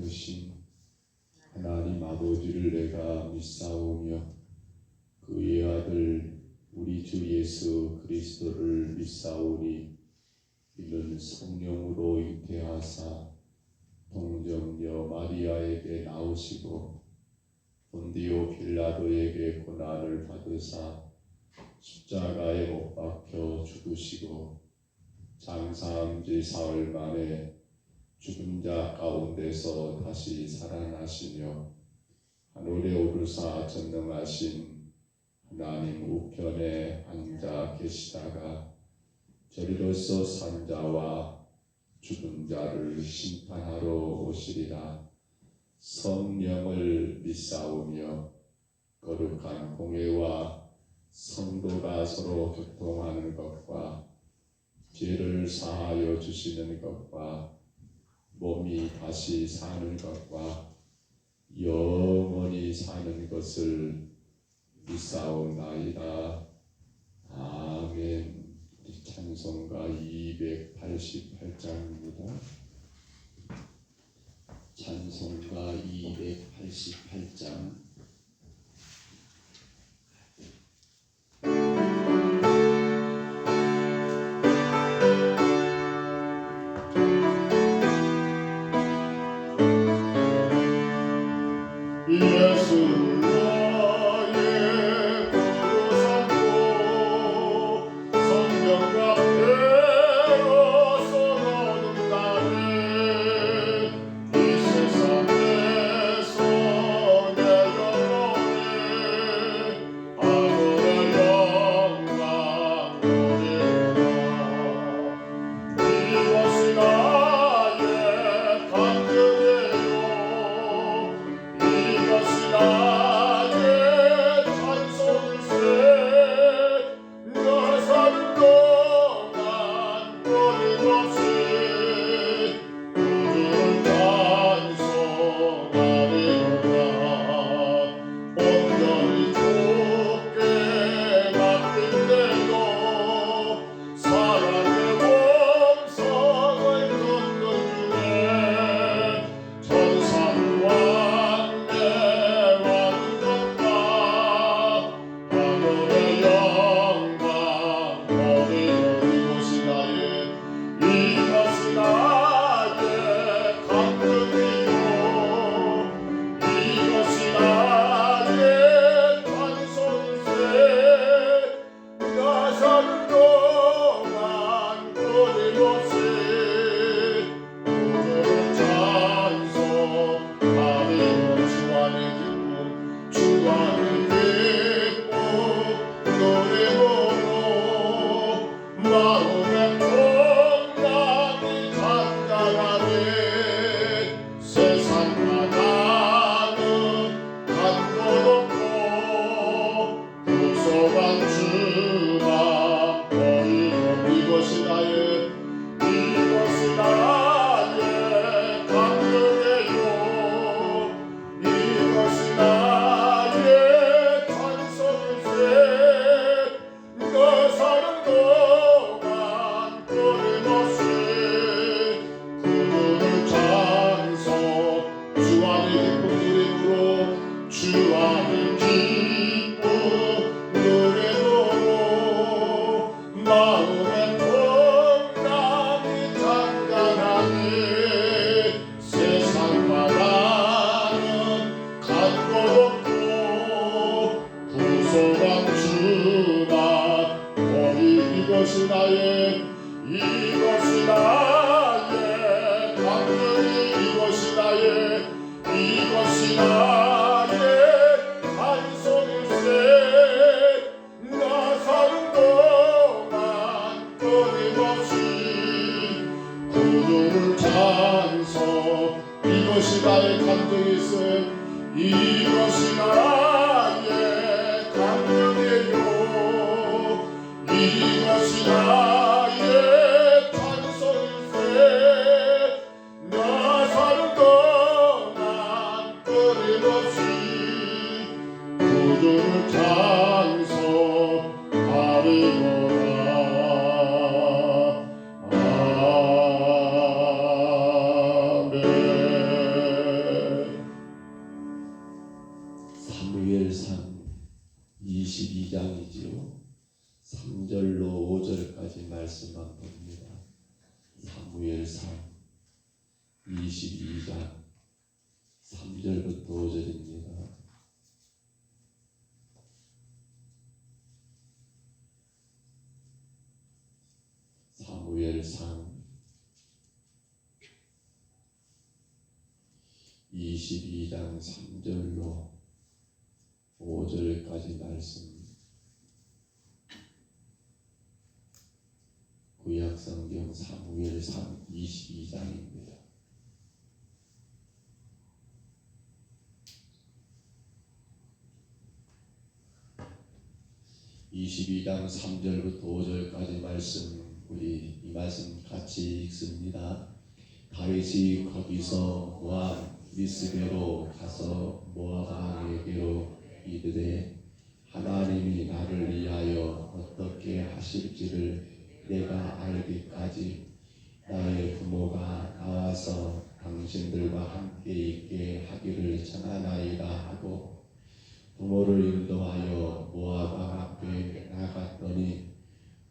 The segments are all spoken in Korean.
크신 하나님 아버지를 내가 믿사오며 그의 아들 우리 주 예수 그리스도를 믿사오니 이는 성령으로 잉태하사 동정녀 마리아에게 나오시고 본디오 빌라도에게 고난을 받으사 십자가에 못 박혀 죽으시고 장사한 지 사흘 만에 죽은 자 가운데서 다시 살아나시며 하늘에 오르사 전능하신 하나님 우편에 앉아 계시다가 저리로서 산 자와 죽은 자를 심판하러 오시리라. 성령을 믿사오며 거룩한 공회와 성도가 서로 교통하는 것과 죄를 사하여 주시는 것과 몸이 다시 사는 것과 영원히 사는 것을 믿사옵나이다. 아멘. 찬송가 288장입니다. 찬송가 288장. 이것이 나의 감정이세 이것이 나의 감정이요 이것이 나의 찬송일세 나 사는 동안 끊임없이 구주를 찬송하리로다. 아멘. 22장 3절부터 5절입니다. 사무엘상 22장 3절로 5절까지 말씀, 구약성경 사무엘상 22장입니다. 22장 3절부터 5절까지 말씀, 우리 이 말씀 같이 읽습니다. 다윗이 거기서 모압 미스베로 가서 모압 왕에게로 이르되 하나님이 나를 위하여 어떻게 하실지를 내가 알기까지 나의 부모가 나와서 당신들과 함께 있게 하기를 청하나이다 하고 부모를 인도하여 모압 왕 앞에 나갔더니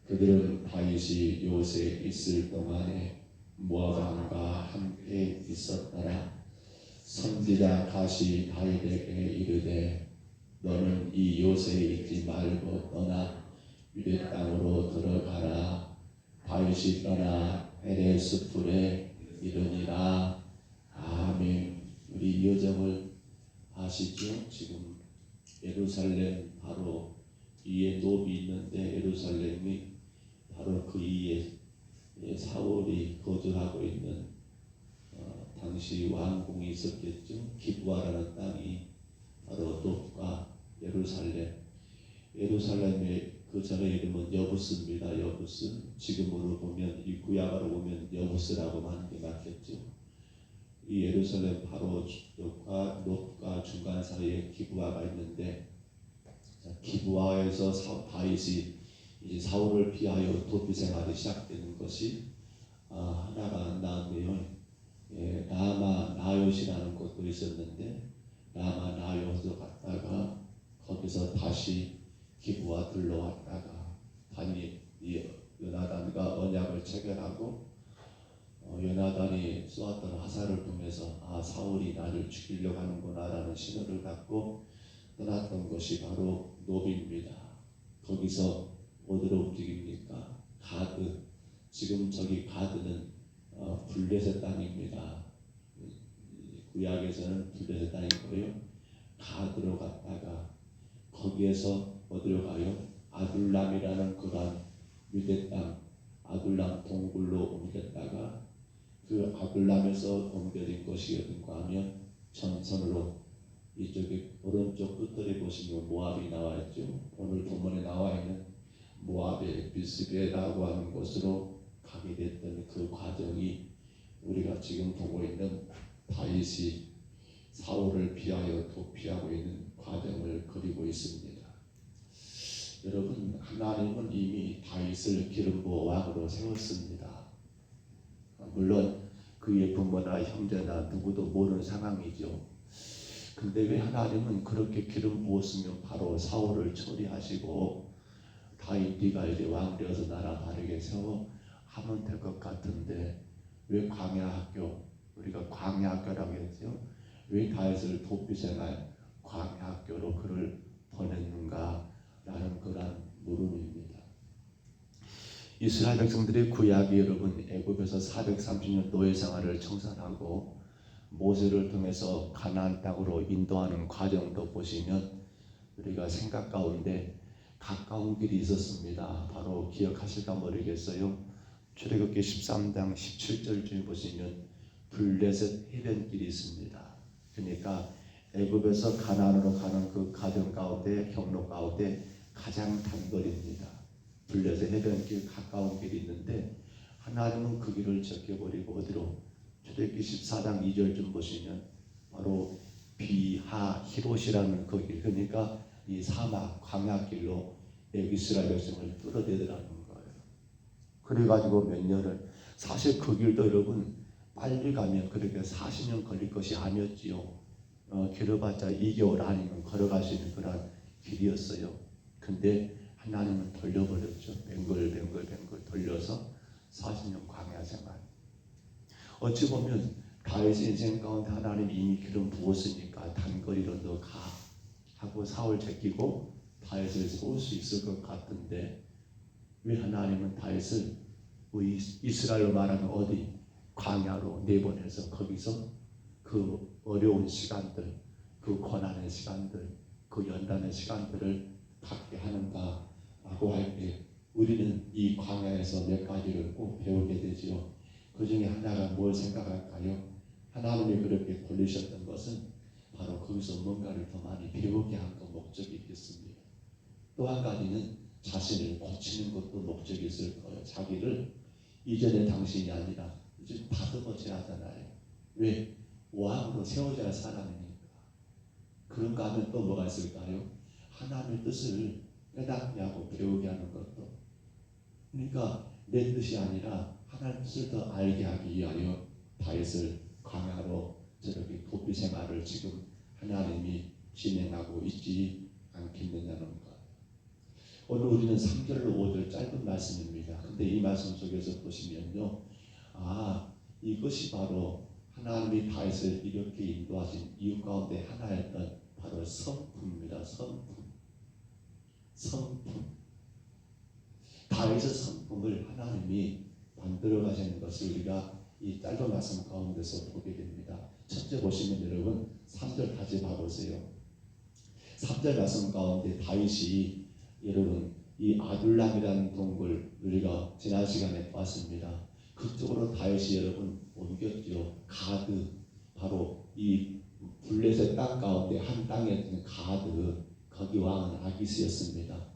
그들은 다윗이 요새 있을 동안에 모압 왕과 함께 있었더라. 선지자 갓이 다윗에게 이르되 너는 이 요새에 있지 말고 떠나 유대 땅으로 들어가라. 다윗이 떠나 헤레스 풀에 이르니라. 아멘. 우리 이 여정을 아시죠? 지금 예루살렘 바로 위에 높이 있는데 예루살렘이 바로 그 위에 사울이 거주하고 있는 당시 왕궁이 있었겠죠. 기브아라는 땅이 바로 높과 예루살렘의 그 전에 이름은 여부스입니다. 여부스. 지금으로 보면 이 구약으로 보면 여부스라고 하는 게 맞겠죠. 이 예루살렘 바로 높과 중간 사이에 기브아가 있는데 기브아에서 다윗이 이제 사울을 피하여 도피 생활이 시작되는 것이 하나가 나오네요. 라마 나요시라는 곳도 있었는데 라마 나요도 갔다가 거기서 다시 기브아 들러왔다가 요나단과 언약을 체결하고 요나단이 쏘았던 화살을 통해서 사울이 나를 죽이려고 하는구나라는 신호를 갖고 떠났던 것이 바로 노비입니다. 거기서 어디로 움직입니까? 가드. 지금 저기 가드는 블레셋 땅입니다. 구약에서는 블레셋 땅이고요. 가드로 갔다가 거기에서 어디로 가요? 아둘람이라는 그러한 유대 땅 아둘람 동굴로 옮겼다가 그 아둘람에서 옮겨진 것이 어딘가 하면 전선으로 이쪽에 오른쪽 끝들에 보시면 모압이 나와 있죠. 오늘 본문에 나와 있는 모압의 비스베라고 하는 곳으로 가게 됐던 그 과정이 우리가 지금 보고 있는 다윗이 사울을 피하여 도피하고 있는 과정을 그리고 있습니다. 여러분, 하나님은 이미 다윗을 기름 부어 왕으로 세웠습니다. 물론 그의 부모나 형제나 누구도 모르는 상황이죠. 근데 왜 하나님은 그렇게 기름 부었으면 바로 사울을 처리하시고 다윗 네가 이제 왕 되어서 나라 바르게 세워 하면 될 것 같은데 왜 광야학교, 우리가 광야학교라고 했죠. 왜 다윗을 도피생활 광야학교로 그를 보냈는가 라는 그런 물음입니다. 이스라엘 백성들의 구약이 여러분 애굽에서 430년 노예 생활을 청산하고 모세를 통해서 가나안 땅으로 인도하는 과정도 보시면 우리가 생각 가운데 가까운 길이 있었습니다. 바로 기억하실까 모르겠어요. 출애굽기 13장 17절쯤 보시면 블레셋 해변길이 있습니다. 그러니까 애굽에서 가나안으로 가는 그 과정 가운데 경로 가운데 가장 단거리입니다. 블레셋 해변길 가까운 길이 있는데 하나님은 그 길을 제껴버리고 어디로? 출애굽기 14장 2절 좀 보시면 바로 비하히롯이라는 그 길, 그러니까 이 사막 광야길로 이스라엘 백성을 끌어내더라는 거예요. 그래가지고 몇 년을, 사실 그 길도 여러분 빨리 가면 그렇게 40년 걸릴 것이 아니었지요. 길어봤자 2개월 아니면 걸어갈 수 있는 그런 길이었어요. 근데 하나님은 돌려버렸죠. 뱅글 돌려서 40년 광야 생활. 어찌 보면 다윗의 인생 가운데 하나님 이미 기름 부었으니까 단거리로 너 가 하고 사울 제끼고 다윗을 쏠 수 있을 것 같은데 왜 하나님은 다윗을 이스라엘로 말하면 어디 광야로 내보내서 거기서 그 어려운 시간들, 그 고난의 시간들, 그 연단의 시간들을 갖게 하는가 라고 할 때 우리는 이 광야에서 몇 가지를 꼭 배우게 되지요. 그 중에 하나가 뭘 생각할까요? 하나님이 그렇게 돌리셨던 것은 바로 거기서 뭔가를 더 많이 배우게 한 그 목적이 있겠습니다. 또 한 가지는 자신을 고치는 것도 목적이 있을 거예요. 자기를 이전의 당신이 아니라 이제 다듬어져야 하잖아요. 왜? 왕으로 세워져야 할 사람이니까. 그런가 하면 또 뭐가 있을까요? 하나님의 뜻을 깨닫게 하고 배우게 하는 것도. 그러니까 내 뜻이 아니라 하나님의 뜻을 더 알게 하기 위하여 다윗을 광야로 저렇게 도피 생활을 지금 하나님이 진행하고 있지 않겠느냐는 것. 오늘 우리는 3절로 5절 짧은 말씀입니다. 근데 이 말씀 속에서 보시면요, 이것이 바로 하나님이 다윗을 이렇게 인도하신 이유 가운데 하나였던 바로 성품입니다. 성품. 다윗의 성품을 하나님이 만들어 가시는 것을 우리가 이 짧은 말씀 가운데서 보게 됩니다. 첫째 보시면 여러분 3절 다시 봐보세요. 3절 말씀 가운데 다윗이 여러분 이 아둘람이라는 동굴 우리가 지난 시간에 봤습니다. 그쪽으로 다윗이 여러분 옮겼죠. 가드, 바로 이 블레셋 땅 가운데 한 땅에 있는 가드, 거기 왕은 아기스였습니다.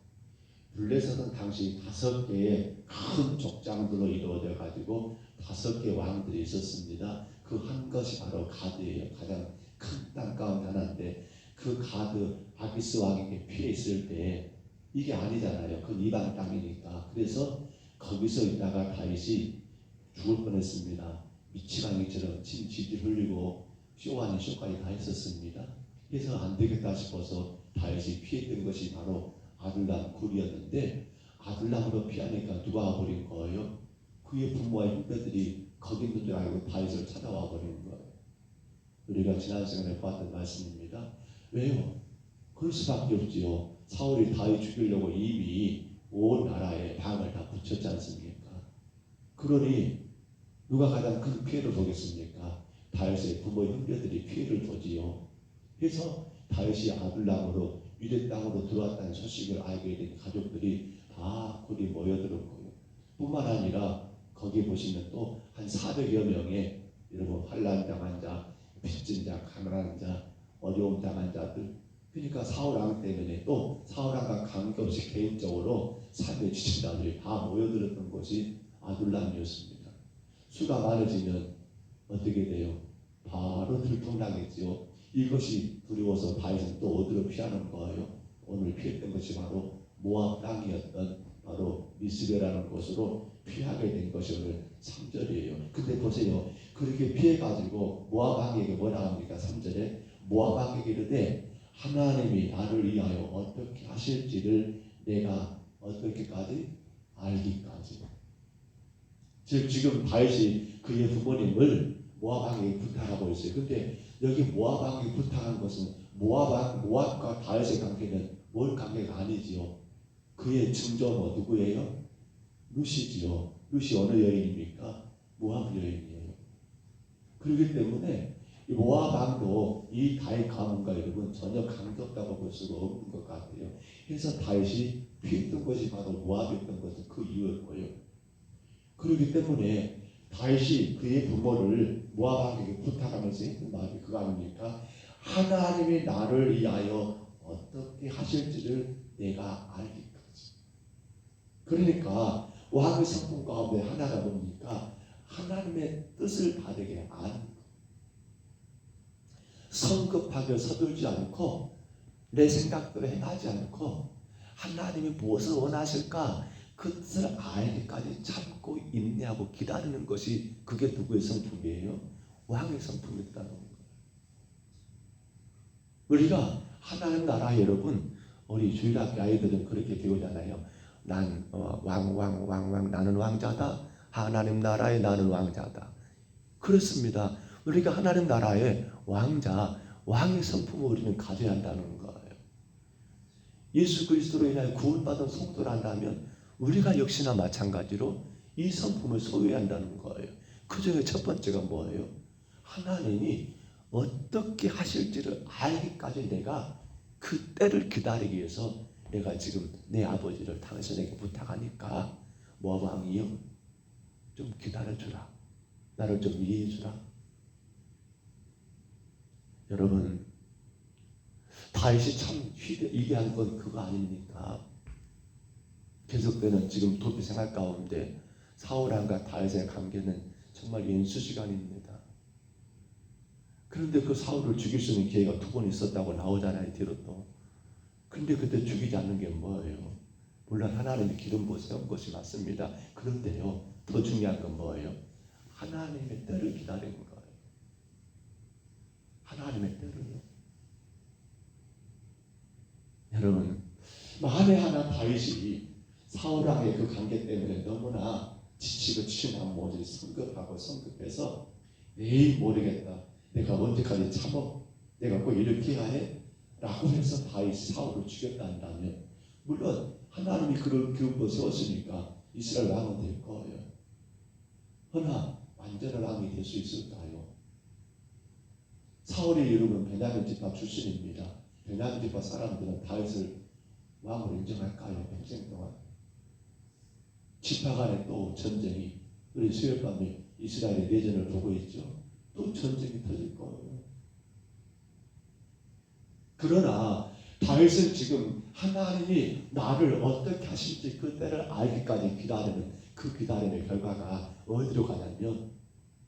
블레셋은 당시 5개의 큰 족장들로 이루어져 가지고 5개 왕들이 있었습니다. 그 한 것이 바로 가드예요. 가장 큰 땅 가운데 하나인데 그 가드 아기스 왕에게 피해 있을 때 이게 아니잖아요. 그건 이방 땅이니까. 그래서 거기서 있다가 다윗이 죽을 뻔했습니다. 미치광이처럼 침 지질 흘리고 쇼 아닌 쇼까지 다 했었습니다. 그래서 안 되겠다 싶어서 다윗이 피했던 것이 바로 아둘람 굴이었는데 아둘람으로 피하니까 누가 와버린 거예요? 그의 부모와 형제들이 거기 있는 줄 알고 다윗을 찾아와 버리는 거예요. 우리가 지난 시간에 봤던 말씀입니다. 왜요? 그럴 수밖에 없지요. 사울이 다윗 죽이려고 이미 온 나라에 방을 다 붙였지 않습니까? 그러니 누가 가장 큰 피해를 보겠습니까? 다윗의 부모 형제들이 피해를 보지요. 그래서 다윗이 아둘람으로 유대 땅으로 들어왔다는 소식을 알게 된 가족들이 다 거기 모여들었고요. 뿐만 아니라 거기 보시면 또 한 400여 명의 여러분 환난 당한 자, 빚진 자, 가난한 자, 어려움 당한 자들. 그러니까 사울 왕 때문에 또 사울 왕과 관계없이 개인적으로 삶에 지친 자들이 다 모여들었던 곳이 아둘람이었습니다. 수가 많아지면 어떻게 돼요? 바로 들통나겠지요. 이것이 두려워서 다윗은 또 어디로 피하는 거예요? 오늘 피했던 것이 바로 모압 땅이었던 바로 미스베라는 곳으로 피하게 된 것이 오늘 3절이에요. 근데 보세요. 그렇게 피해가지고 모압 왕에게 뭐라 합니까? 3절에 모압 왕에게 이르되 하나님이 나를 위하여 어떻게 하실지를 내가 어떻게까지 알기까지. 즉 지금 다윗이 그의 부모님을 모압 왕에게 부탁하고 있어요. 근데 여기 모압 왕에게 부탁한 것은 모압과 다윗의 관계는 뭘 관계가 아니지요. 그의 증조모 누구예요? 루시지요. 루시 어느 여인입니까? 모압 여인이에요. 그렇기 때문에 이 모압 왕도 이 다윗 가문과 여러분 전혀 관계없다고 볼 수가 없는 것 같아요. 그래서 다윗이 피했던 것이 바로 모압이었던 것은 그 이유였고요. 그렇기 때문에 다윗이 그의 부모를 모압 왕에게 부탁하면서 했던 말이 그거 아닙니까? 하나님이 나를 위하여 어떻게 하실지를 내가 알기까지. 그러니까 왕의 성품 가운데 하나가 뭡니까? 하나님의 뜻을 바르게 아는 것. 성급하게 서둘지 않고 내 생각대로 행하지 않고 하나님이 무엇을 원하실까? 그 뜻을 알기까지 참고 인내하고 기다리는 것이 그게 누구의 성품이에요? 왕의 성품이었다는 거예요. 우리가 하나님 나라 여러분 우리 주일학교 아이들은 그렇게 배우잖아요. 난 왕 나는 왕자다. 하나님 나라에 나는 왕자다. 그렇습니다. 우리가 하나님 나라의 왕자, 왕의 성품을 우리는 가져야 한다는 거예요. 예수 그리스도로 인하여 구원받은 성도란다면 우리가 역시나 마찬가지로 이 성품을 소유해야 한다는 거예요. 그 중에 첫 번째가 뭐예요? 하나님이 어떻게 하실지를 알기까지 내가 그 때를 기다리기 위해서 내가 지금 내 아버지를 당신에게 부탁하니까 모압 왕이요, 좀 기다려주라. 나를 좀 이해해주라. 여러분, 다윗이 참 위대한 건 그거 아닙니까? 계속되는 지금 도피 생활 가운데 사울왕과 다윗의 관계는 정말 연수시간입니다. 그런데 그 사울을 죽일 수 있는 기회가 2번 있었다고 나오잖아요, 뒤로 또. 그런데 그때 죽이지 않는 게 뭐예요? 물론 하나님의 기름 부어 세운 것이 맞습니다. 그런데요, 더 중요한 건 뭐예요? 하나님의 때를 기다리는 거예요. 하나님의 때를요. 여러분, 만에 하나 다윗이 사울왕의 그 관계 때문에 너무나 지치고 치유한 모습이 성급해서 에이 모르겠다. 내가 언제까지 참어? 내가 꼭 이렇게 해야 해? 라고 해서 다윗이 사울을 죽였다 한다면, 물론 하나님이 그런 교훈을 세웠으니까 이스라엘 왕은 될 거예요. 그러나 완전한 왕이 될 수 있을까요? 사울이 여러분 베냐민 지파 출신입니다. 베냐민 지파 사람들은 다윗을 왕으로 인정할까요? 평생 동안 지파 간에 또 전쟁이, 우리 수요일 밤에 이스라엘의 내전을 보고 있죠. 또 전쟁이 터질 거예요. 그러나 다윗은 지금 하나님이 나를 어떻게 하실지 그 때를 알기까지 기다리는 그 기다림의 결과가 어디로 가냐면,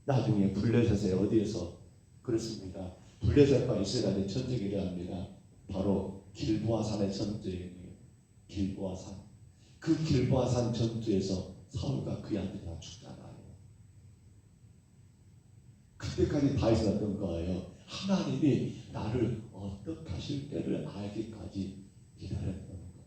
나중에 블레셋에 어디에서 그렇습니다. 블레셋과 이스라엘의 전쟁이 일어납니다. 바로 길보아산의 전쟁이에요. 길보아산. 그 길보아산 전투에서 사울과 그의 아들이 다 죽잖아요. 그때까지 다윗은 어떤 거예요? 하나님이 나를 어떻게 하실 때를 알기까지 기다렸던 거예요.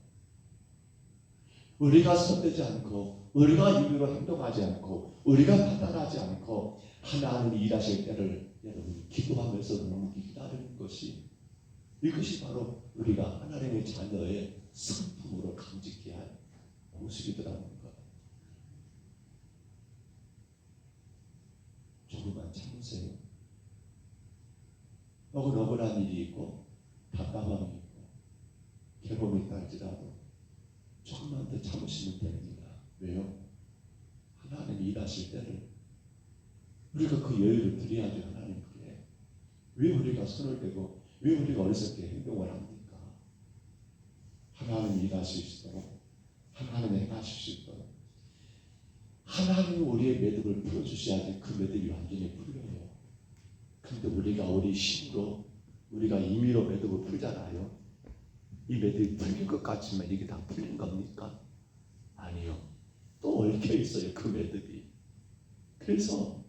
우리가 손대지 않고, 우리가 임의로 행동하지 않고, 우리가 판단하지 않고 하나님이 일하실 때를 여러분 기도하면서 묵묵히 기다리는 것이, 이것이 바로 우리가 하나님의 자녀의 성품으로 감지해야 할 모습이더라는 거예요. 조금만 참으세요. 억울한 일이 있고 답답함이 있고 괴로움이 있다 할지라도 조금만 더 참으시면 됩니다. 왜요? 하나님이 일하실 때를 우리가 그 여유를 드려야죠. 하나님께. 왜 우리가 손을 대고 왜 우리가 어리석게 행동을 합니까? 하나님이 일하실 수 있도록, 하나님이 행하실 수 있도록 하나님이 우리의 매듭을 풀어주셔야지 그 매듭이 완전히 풀려요. 그런데 우리가 우리 힘으로, 우리가 임의로 매듭을 풀잖아요. 이 매듭이 풀린 것 같지만 이게 다 풀린 겁니까? 아니요. 또 얽혀 있어요, 그 매듭이. 그래서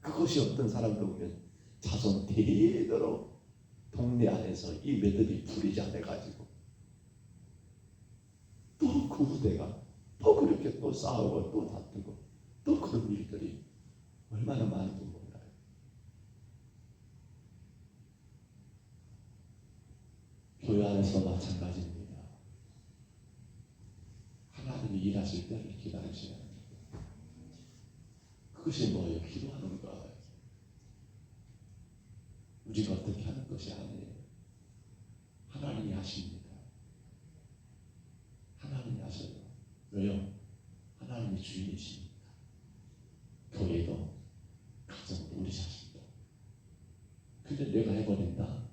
그것이 어떤 사람들 보면 자손 대대로 동네 안에서 이 매듭이 풀리지 않아가지고 또 그 후대가 또 그렇게 또 싸우고 또 다투고 또 그런 일들이 얼마나 많은지 몰라요. 교회 안에서 마찬가지입니다. 하나님이 일하실 때를 기다리셔야 합니다. 그것이 뭐예요? 기도하는 거예요. 우리가 어떻게 하는 것이 아니에요. 하나님이 하십니다. 하나님이 하셔요. 왜요? 하나님이 주인이십니다. 교회도 가정도 우리 자식도. 근데 내가 해버린다?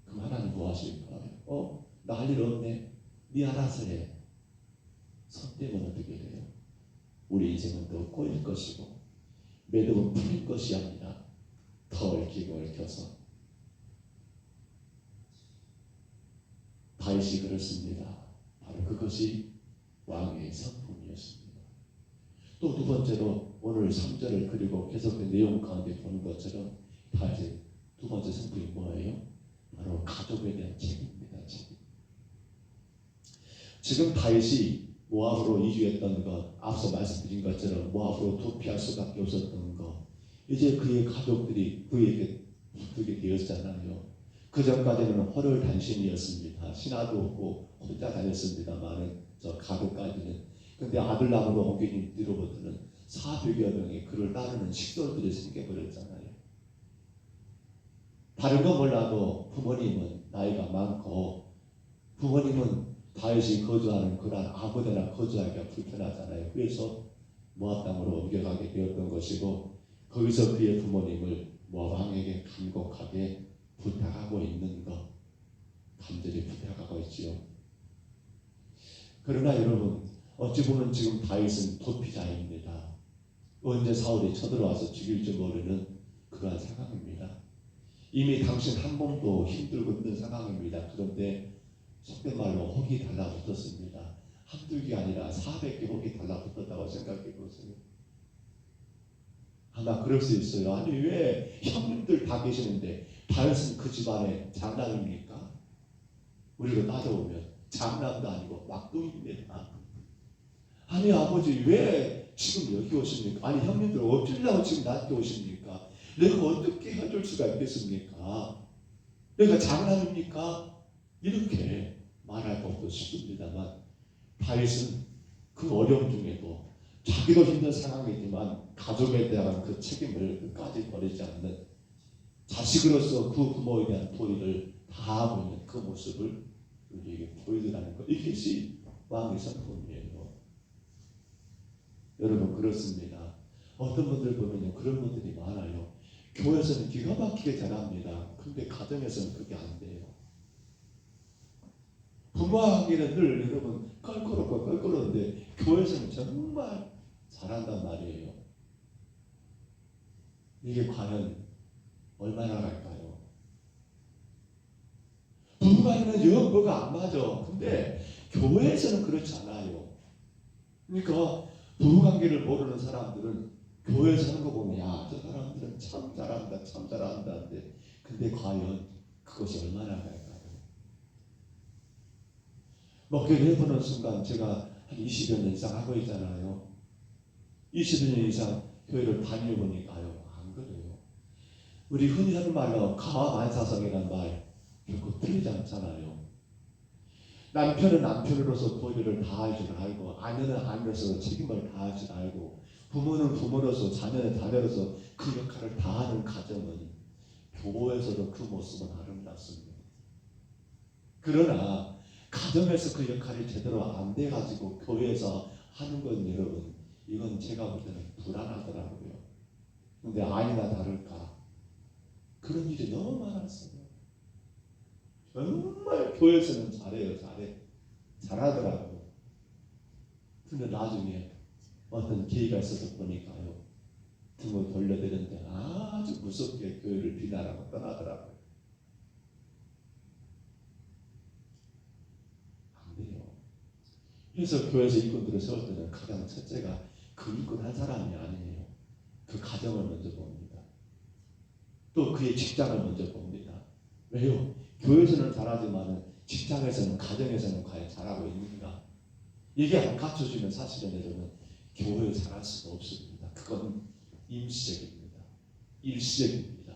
그럼 하나님 뭐 하실까요? 나 할 일 없네. 네 알아서 해. 손 떼면 어떻게 돼요? 우리 인생은 더 꼬일 것이고 매듭은 풀릴 것이 아니라 더 얽히고 얽혀서. 다윗이 그렇습니다. 바로 그것이 왕의 성품이었습니다. 또 두 번째로 오늘 3절을 그리고 계속된 내용 가운데 보는 것처럼 다윗의 두 번째 성품이 뭐예요? 바로 가족에 대한 책임입니다. 책임. 지금 다윗이 모압으로 이주했던 것, 앞서 말씀드린 것처럼 모압으로 도피할 수밖에 없었던 것, 이제 그의 가족들이 그에게 붙들게 되었잖아요. 그 전까지는 헐헐단신이었습니다. 신하도 없고 혼자 다녔습니다만은 저 가족까지는. 근데 아들남으로 옮긴 뒤로부터는 400여 명의 그를 따르는 식솔들이 생겨버렸잖아요. 다른 건 몰라도 부모님은 나이가 많고 부모님은 다윗이 거주하는 그런 아무데나 거주하기가 불편하잖아요. 그래서 모압 땅으로 옮겨가게 되었던 것이고 거기서 그의 부모님을 모압 왕에게 간곡하게 부탁하고 있는 것, 간절히 부탁하고 있지요. 그러나 여러분, 어찌 보면 지금 다윗은 도피자입니다. 언제 사울이 쳐들어와서 죽일지 모르는 그러한 상황입니다. 이미 당신 한 몸도 힘들고 있는 상황입니다. 그런데 속된 말로 혹이 달라붙었습니다. 한두 개 아니라 400개 혹이 달라붙었다고 생각해 보세요. 아마 그럴 수 있어요. 아니 왜 형님들 다 계시는데 다윗은 그 집안의 장남입니까? 우리로 따져보면 장남도 아니고 막둥입니다. 아니 아버지 왜 지금 여기 오십니까? 아니 형님들 어쩌려고 지금 나한테 오십니까? 내가 어떻게 해줄 수가 있겠습니까? 내가 장남입니까? 이렇게 말할 것도 싶습니다만 다윗은 그 어려움 중에도 자기도 힘든 상황이지만 가족에 대한 그 책임을 끝까지 버리지 않는 자식으로서 그 부모에 대한 도리를 다하고 있는 그 모습을 우리에게 보여주라는 것. 이것이 왕의 성품이에요. 여러분 그렇습니다. 어떤 분들 보면요 그런 분들이 많아요. 교회에서는 기가 막히게 잘합니다. 근데 가정에서는 그게 안 돼요. 부모하기는 늘 여러분 껄끄럽고 껄끄러운데 교회에서는 정말 잘한단 말이에요. 이게 과연 얼마나 갈까요? 부부간에는 영 뭐가 안 맞아. 근데 교회에서는 그렇지 않아요. 그러니까 부부관계를 모르는 사람들은 교회에서 하는 거 보면 야, 저 사람들은 참 잘한다, 참 잘한다. 근데 과연 그것이 얼마나 갈까요? 목회를 해보는 순간 제가 한 20여 년 이상 하고 있잖아요. 20여 년 이상 교회를 다녀보니까요. 안 그래요. 우리 흔히 하는 말로 가만사성이라는 말 결코 틀리지 않잖아요. 남편은 남편으로서 도리를 다할 줄 알고 아내는 아내로서 책임을 다할 줄 알고 부모는 부모로서 자녀는 자녀로서 그 역할을 다하는 가정은 교회에서도 그 모습은 아름답습니다. 그러나 가정에서 그 역할이 제대로 안 돼가지고 교회에서 하는 건 여러분 이건 제가 볼 때는 불안하더라고요. 근데 아니나 다를까 그런 일이 너무 많았어요. 정말 교회에서는 잘해요. 잘하더라고요. 근데 나중에 어떤 기회가 있어서 보니까요 등을 돌려대는데 아주 무섭게 교회를 비난하고 떠나더라고요. 안 돼요. 그래서 교회에서 일꾼들을 세울 때는 가장 첫째가 그 일꾼 한 사람이 아니에요. 그 가정을 먼저 봅니다. 또 그의 직장을 먼저 봅니다. 왜요? 교회에서는 잘하지만 직장에서는 가정에서는 과연 잘하고 있는가? 이게 안 갖춰지면 사실은 여러분 교회에 잘할 수가 없습니다. 그건 임시적입니다. 일시적입니다.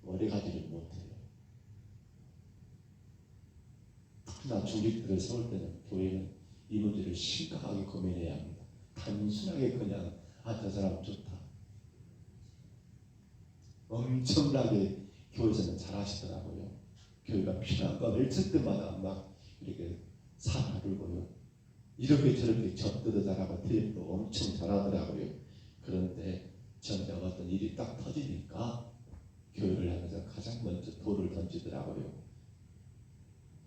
오래 가지를 못해요. 특히나 중직들을 세울 때는 교회는 이 문제를 심각하게 고민해야 합니다. 단순하게 그냥 저 사람 좋다. 엄청나게 교회에서는 잘하시더라고요. 교회가 필요한 거 일칠 때마다 막 이렇게 사나르고요. 이렇게 저렇게 접두도 잘하고 대입도 엄청 잘하더라고요. 그런데 정작 어떤 일이 딱 터지니까 교회를 향해서 가장 먼저 돌을 던지더라고요.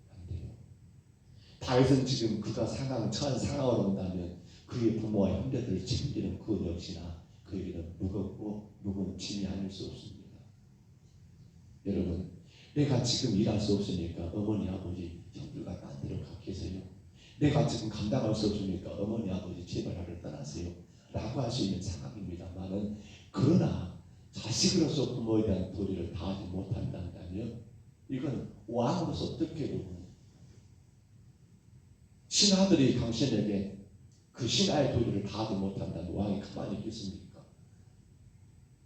안 돼요. 다윗은 지금 그가 처한 상황을 본다면 그의 부모와 형제들을 책임지는 그 역시나 그에게는 무겁고 무거운 짐이 아닐 수 없습니다. 여러분, 내가 지금 일할 수 없으니까 어머니 아버지 형들과 딴 데로 가 계세요. 내가 지금 감당할 수 없으니까 어머니 아버지 제발 나를 떠나세요 라고 할 수 있는 상황입니다만은 그러나 자식으로서 부모에 대한 도리를 다하지 못한다면 이건 왕으로서 어떻게 보면 신하들이 당신에게 그 신하의 도리를 다하지 못한다면 왕이 가만히 있겠습니까?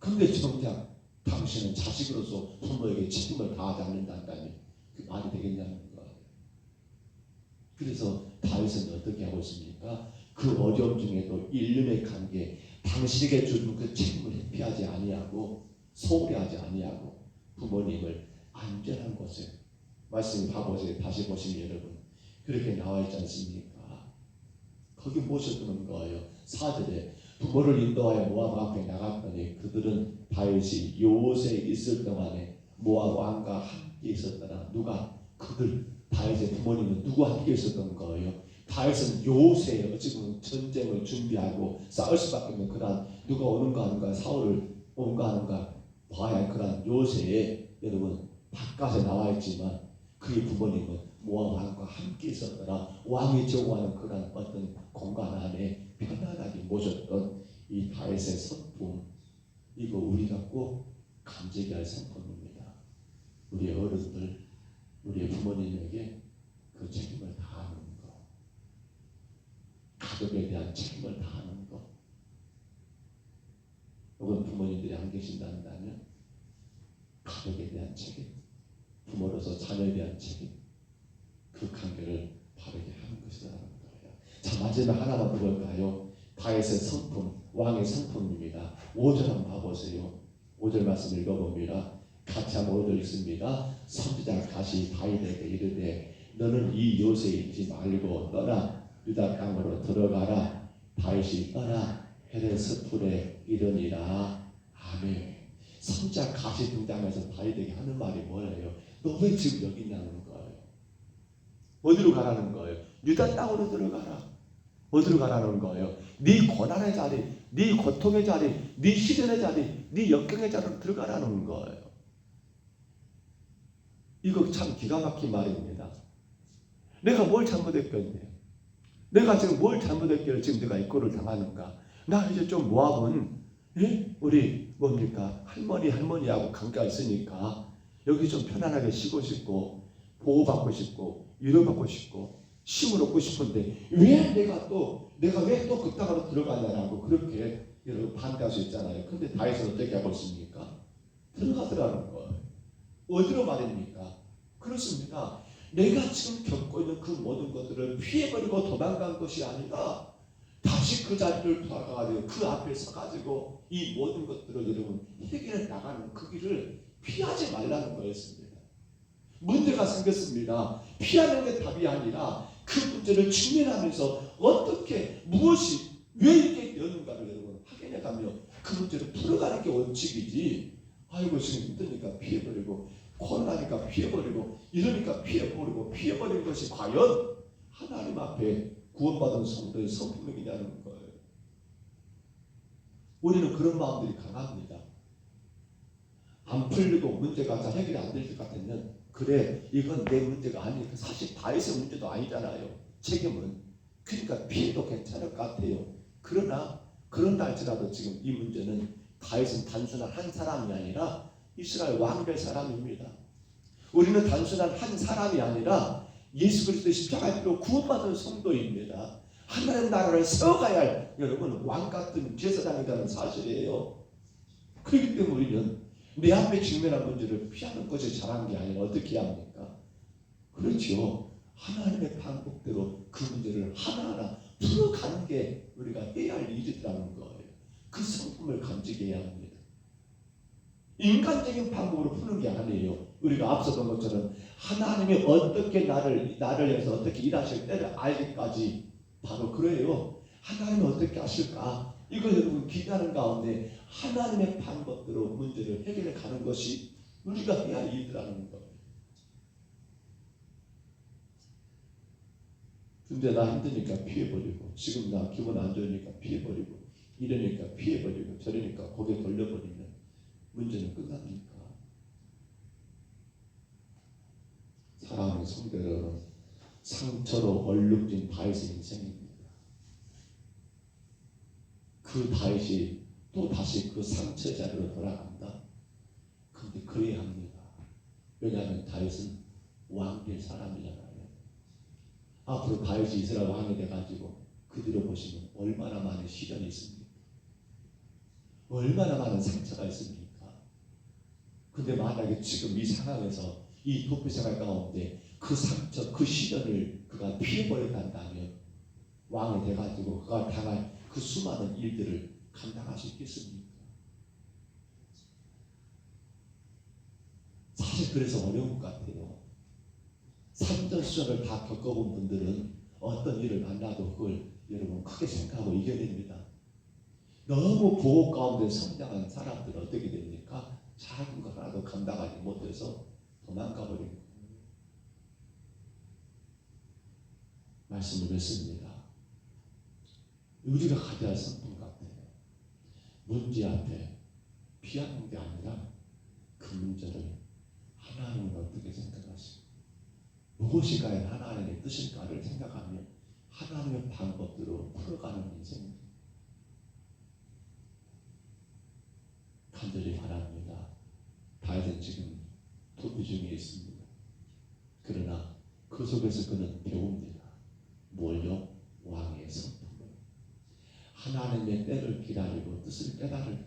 근데 정작 당신은 자식으로서 부모에게 책임을 다하지 않는다니 그 말이 되겠냐는 거예요. 그래서 다윗은 어떻게 하고 있습니까? 그 어려움 중에도 일륜의 관계, 당신에게 주는 그 책임을 회피하지 아니하고 소홀히 하지 아니하고 부모님을 안전한 곳에, 말씀을 봐보세요. 다시 보시면 여러분 그렇게 나와 있지 않습니까? 거기 모셔두는 거예요. 4절에 부모를 인도하여 모압 앞에 나갔더니 그들은 다윗이 요새에 있을 동안에 모압 왕과 함께 있었더라. 누가? 그들. 다윗의 부모님은 누구와 함께 있었던 거예요? 다윗은 요새에 어찌보면 전쟁을 준비하고 싸울 수밖에 없는 그런 누가 오는가 하는가, 사울을 오는가 하는가 봐야 할 그런 요새에 여러분 바깥에 나와 있지만 그의 부모님은 모압 왕과 함께 있었더라. 왕이 제공하는 그런 어떤 공간 안에 편안하게 모셨던 이 다윗의 성품, 이거 우리가 꼭 간직해야 할 성품입니다. 우리의 어른들, 우리의 부모님에게 그 책임을 다하는 것, 가족에 대한 책임을 다하는 것. 혹은 부모님들이 안 계신다면 가족에 대한 책임, 부모로서 자녀에 대한 책임, 그 관계를 바르게 하는 것이라는 거예요. 자, 마지막 하나만 더 볼까요? 다윗의 성품, 왕의 성품입니다. 5절 한번 봐보세요. 5절 말씀 읽어봅니다. 같이 한번 5절 읽습니다. 선지자 갓이 다윗에게 이르되 너는 이 요새에 있지 말고 떠나 유다 땅으로 들어가라. 다윗이 떠나 헤레스풀에 이르니라. 아멘. 선지자 갓이 등장해서 다윗에게 하는 말이 뭐예요? 너 왜 지금 여기 있냐는 거예요. 어디로 가라는 거예요? 유다 땅으로 들어가라. 어디로 가라는 거예요? 네 고난의 자리, 네 고통의 자리, 네 시련의 자리, 네 역경의 자리로 들어가라는 거예요. 이거 참 기가 막힌 말입니다. 내가 뭘 잘못했겠냐? 내가 지금 뭘 잘못했길래 지금 내가 이 꼴을 당하는가? 나 이제 좀 모압은 우리 뭡니까? 할머니하고 관계가 있으니까 여기 좀 편안하게 쉬고 싶고 보호받고 싶고 위로받고 싶고 힘을 얻고 싶은데 왜 내가 왜 또 그 땅으로 들어가냐라고 그렇게 여러분 반대할 수 있잖아요. 근데 다윗은 어떻게 하고 있습니까? 들어가더라는 거예요. 어디로 말입니까? 그렇습니다. 내가 지금 겪고 있는 그 모든 것들을 피해버리고 도망간 것이 아니라 다시 그 자리를 돌아가가지고 그 앞에 서가지고 이 모든 것들을 여러분 해결해 나가는 그 길을 피하지 말라는 거였습니다. 문제가 생겼습니다. 피하는 게 답이 아니라 그 문제를 직면하면서 어떻게 무엇이 왜 이렇게 되었는가를 여러분 확인해가며 그 문제를 풀어가는 게 원칙이지. 아이고 지금 힘드니까 피해버리고 코로나니까 피해버리고 이러니까 피해버린 것이 과연 하나님 앞에 구원받은 성도의 성품이냐는 거예요. 우리는 그런 마음들이 강합니다. 안 풀리고 문제가 잘 해결이 안 될 것 같으면 그래 이건 내 문제가 아니니까 사실 다윗의 문제도 아니잖아요. 책임은. 그러니까 피해도 괜찮을 것 같아요. 그런다 할지라도 지금 이 문제는 다윗은 단순한 한 사람이 아니라 이스라엘 왕될 사람입니다. 우리는 단순한 한 사람이 아니라 예수 그리스도의 십자가의 피로 구원받은 성도입니다. 하나님 나라를 세워가야 할 여러분 왕같은 제사장이라는 사실이에요. 그렇기 때문에 우리는 내 앞에 직면한 문제를 피하는 것이 잘한 게 아니라 어떻게 해야 합니까? 그렇죠. 하나님의 방법대로 그 문제를 하나하나 풀어가는 게 우리가 해야 할 일이라는 거예요. 그 성품을 간직해야 합니다. 인간적인 방법으로 푸는 게 아니에요. 우리가 앞서 본 것처럼 하나님이 어떻게 나를 위해서 어떻게 일하실 때를 알기까지 바로 그래요. 하나님은 어떻게 하실까? 이거 여러분 기대하는 가운데 하나님의 방법대로 문제를 해결해 가는 것이 우리가 해야 할 일이라는 거예요. 근데 나 힘드니까 피해버리고 지금 나 기분 안 좋으니까 피해버리고 이러니까 피해버리고 저러니까 고개 돌려버리면 문제는 끝납니까? 사랑하는 성도 여러분, 상처로 얼룩진 다윗의 인생입니다. 그 다윗이 또 다시 그 상처 자리로 돌아간다. 근데 그래야 합니다. 왜냐하면 다윗은 왕될 사람이잖아요. 앞으로 다윗이 이스라엘 왕이 돼가지고 그 뒤로 보시면 얼마나 많은 시련이 있습니까? 얼마나 많은 상처가 있습니까? 근데 만약에 지금 이 상황에서 이 도피 생활 가운데 그 상처, 그 시련을 그가 피해버렸다면 왕이 돼가지고 그가 당할 그 수많은 일들을 감당할 수 있겠습니까? 사실 그래서 어려운 것 같아요. 산전수전을 다 겪어본 분들은 어떤 일을 만나도 그걸 여러분 크게 생각하고 이겨냅니다. 너무 보호 가운데 성장한 사람들은 어떻게 됩니까? 작은 거 하나도 감당하지 못해서 도망가 버린 거예요. 말씀을 맺습니다. 우리가 가져야 할 성품 같아요. 문제 앞에 피하는 게 아니라 그 문제를 하나님은 어떻게 생각하시고 무엇이 과연 하나님의 뜻일까를 생각하며 하나님의 방법대로 풀어가는 인생입니다. 간절히 바랍니다. 다윗은 지금 도피 중에 있습니다. 그러나 그 속에서 그는 배웁니다. 뭘요? 왕의 성품을. 하나님의 때를 기다리고 뜻을 깨달을 때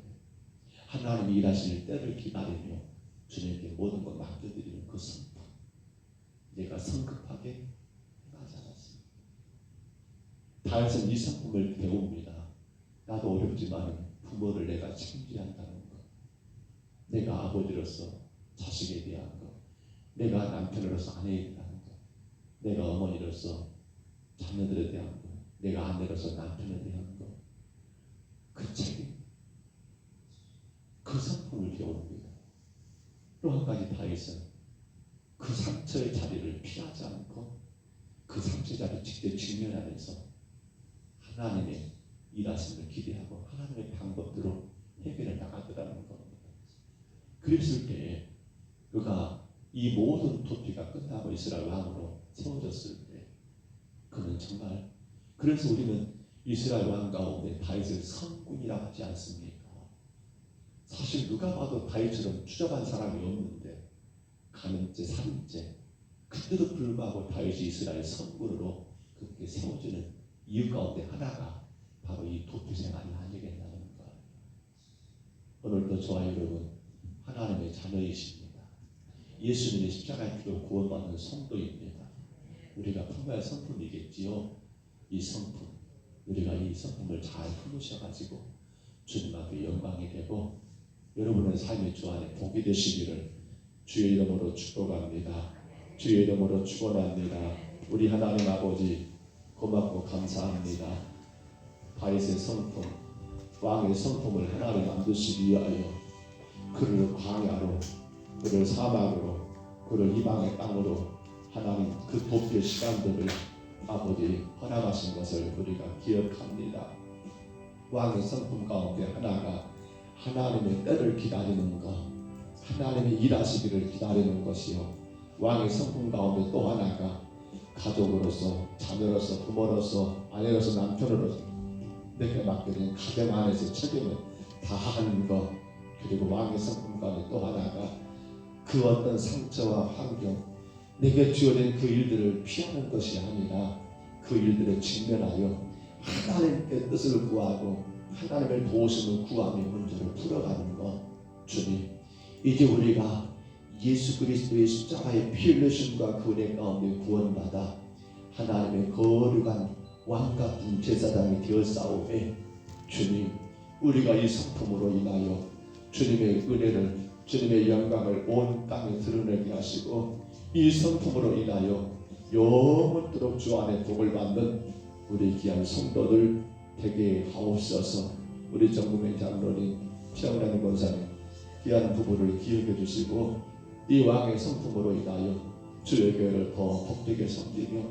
하나님이 일하실 때를 기다리며 주님께 모든 걸 맡겨드리는 그 성품. 내가 성급하게 행하지 않았습니다. 다윗은 이 성품을 배웁니다. 나도 어렵지만 부모를 내가 책임져야 한다는 것, 내가 아버지로서 자식에 대한 것, 내가 남편으로서 아내에 대한 것, 내가 어머니로서 자녀들에 대한 것, 내가 아내로서 남편에 대한 것, 그 책임, 그 성품을 배웁니다. 또 한 가지 다윗은 그 상처의 자리를 피하지 않고 그 상처의 자리를 직접 직면하면서 하나님의 일하심을 기대하고 하나님의 방법대로 해결해 나가더라는 겁니다. 그랬을 때 그가 이 모든 도피가 끝나고 이스라엘 왕으로 세워졌을 때 그는 정말, 그래서 우리는 이스라엘 왕 가운데 다윗을 성군이라고 하지 않습니까? 사실 누가 봐도 다윗처럼 추잡한 사람이 없는데 가늠죄, 살인죄, 그때도 불구하고 다윗이 이스라엘 성군으로 그렇게 세워지는 이유 가운데 하나가 바로 이 도피 생활이 아니겠냐는 거예요. 오늘도 저와 여러분 하나님의 자녀이십니다. 예수님의 십자가의 피로 구원받는 성도입니다. 우리가 품어야 할 성품이겠지요. 이 성품, 우리가 이 성품을 잘 품으셔가지고 주님 앞에 영광이 되고 여러분의 삶의 주 안에 복이 되시기를 주의 이름으로 축복합니다. 주의 이름으로 축원합니다. 우리 하나님 아버지 고맙고 감사합니다. 다윗의 성품, 왕의 성품을 하나님 만드시기 위하여 그를 광야로, 그를 사막으로, 그를 이방의 땅으로 하나님 그 도피의 시간들을 아버지 허락하신 것을 우리가 기억합니다. 왕의 성품 가운데 하나가 하나님의 때를 기다리는 것, 하나님의 일하시기를 기다리는 것이요, 왕의 성품 가운데 또 하나가 가족으로서, 자녀로서, 부모로서, 아내로서, 남편으로서 내게 맡겨진 가정 안에서 책임을 다하는 것, 그리고 왕의 성품 가운데 또 하나가 그 어떤 상처와 환경, 내게 주어진 그 일들을 피하는 것이 아니라 그 일들에 직면하여 하나님께 뜻을 구하고 하나님의 도우심을 구하며 문제를 풀어가는 것. 주님, 이제 우리가 예수 그리스도의 십자가의 피 흘리심과 그 은혜 가운데 구원받아 하나님의 거룩한 왕같은 제사장이 되었사오매 주님, 우리가 이 성품으로 인하여 주님의 은혜를, 주님의 영광을 온 땅에 드러내게 하시고 이 성품으로 인하여 영원토록 주 안에 복을 받는 우리 귀한 성도들 되게 하옵소서. 우리 정국민 장로님, 최영란 권사님 귀한 부부를 기억해 주시고 이 왕의 성품으로 인하여 주의 교회를 더 복되게 섬기며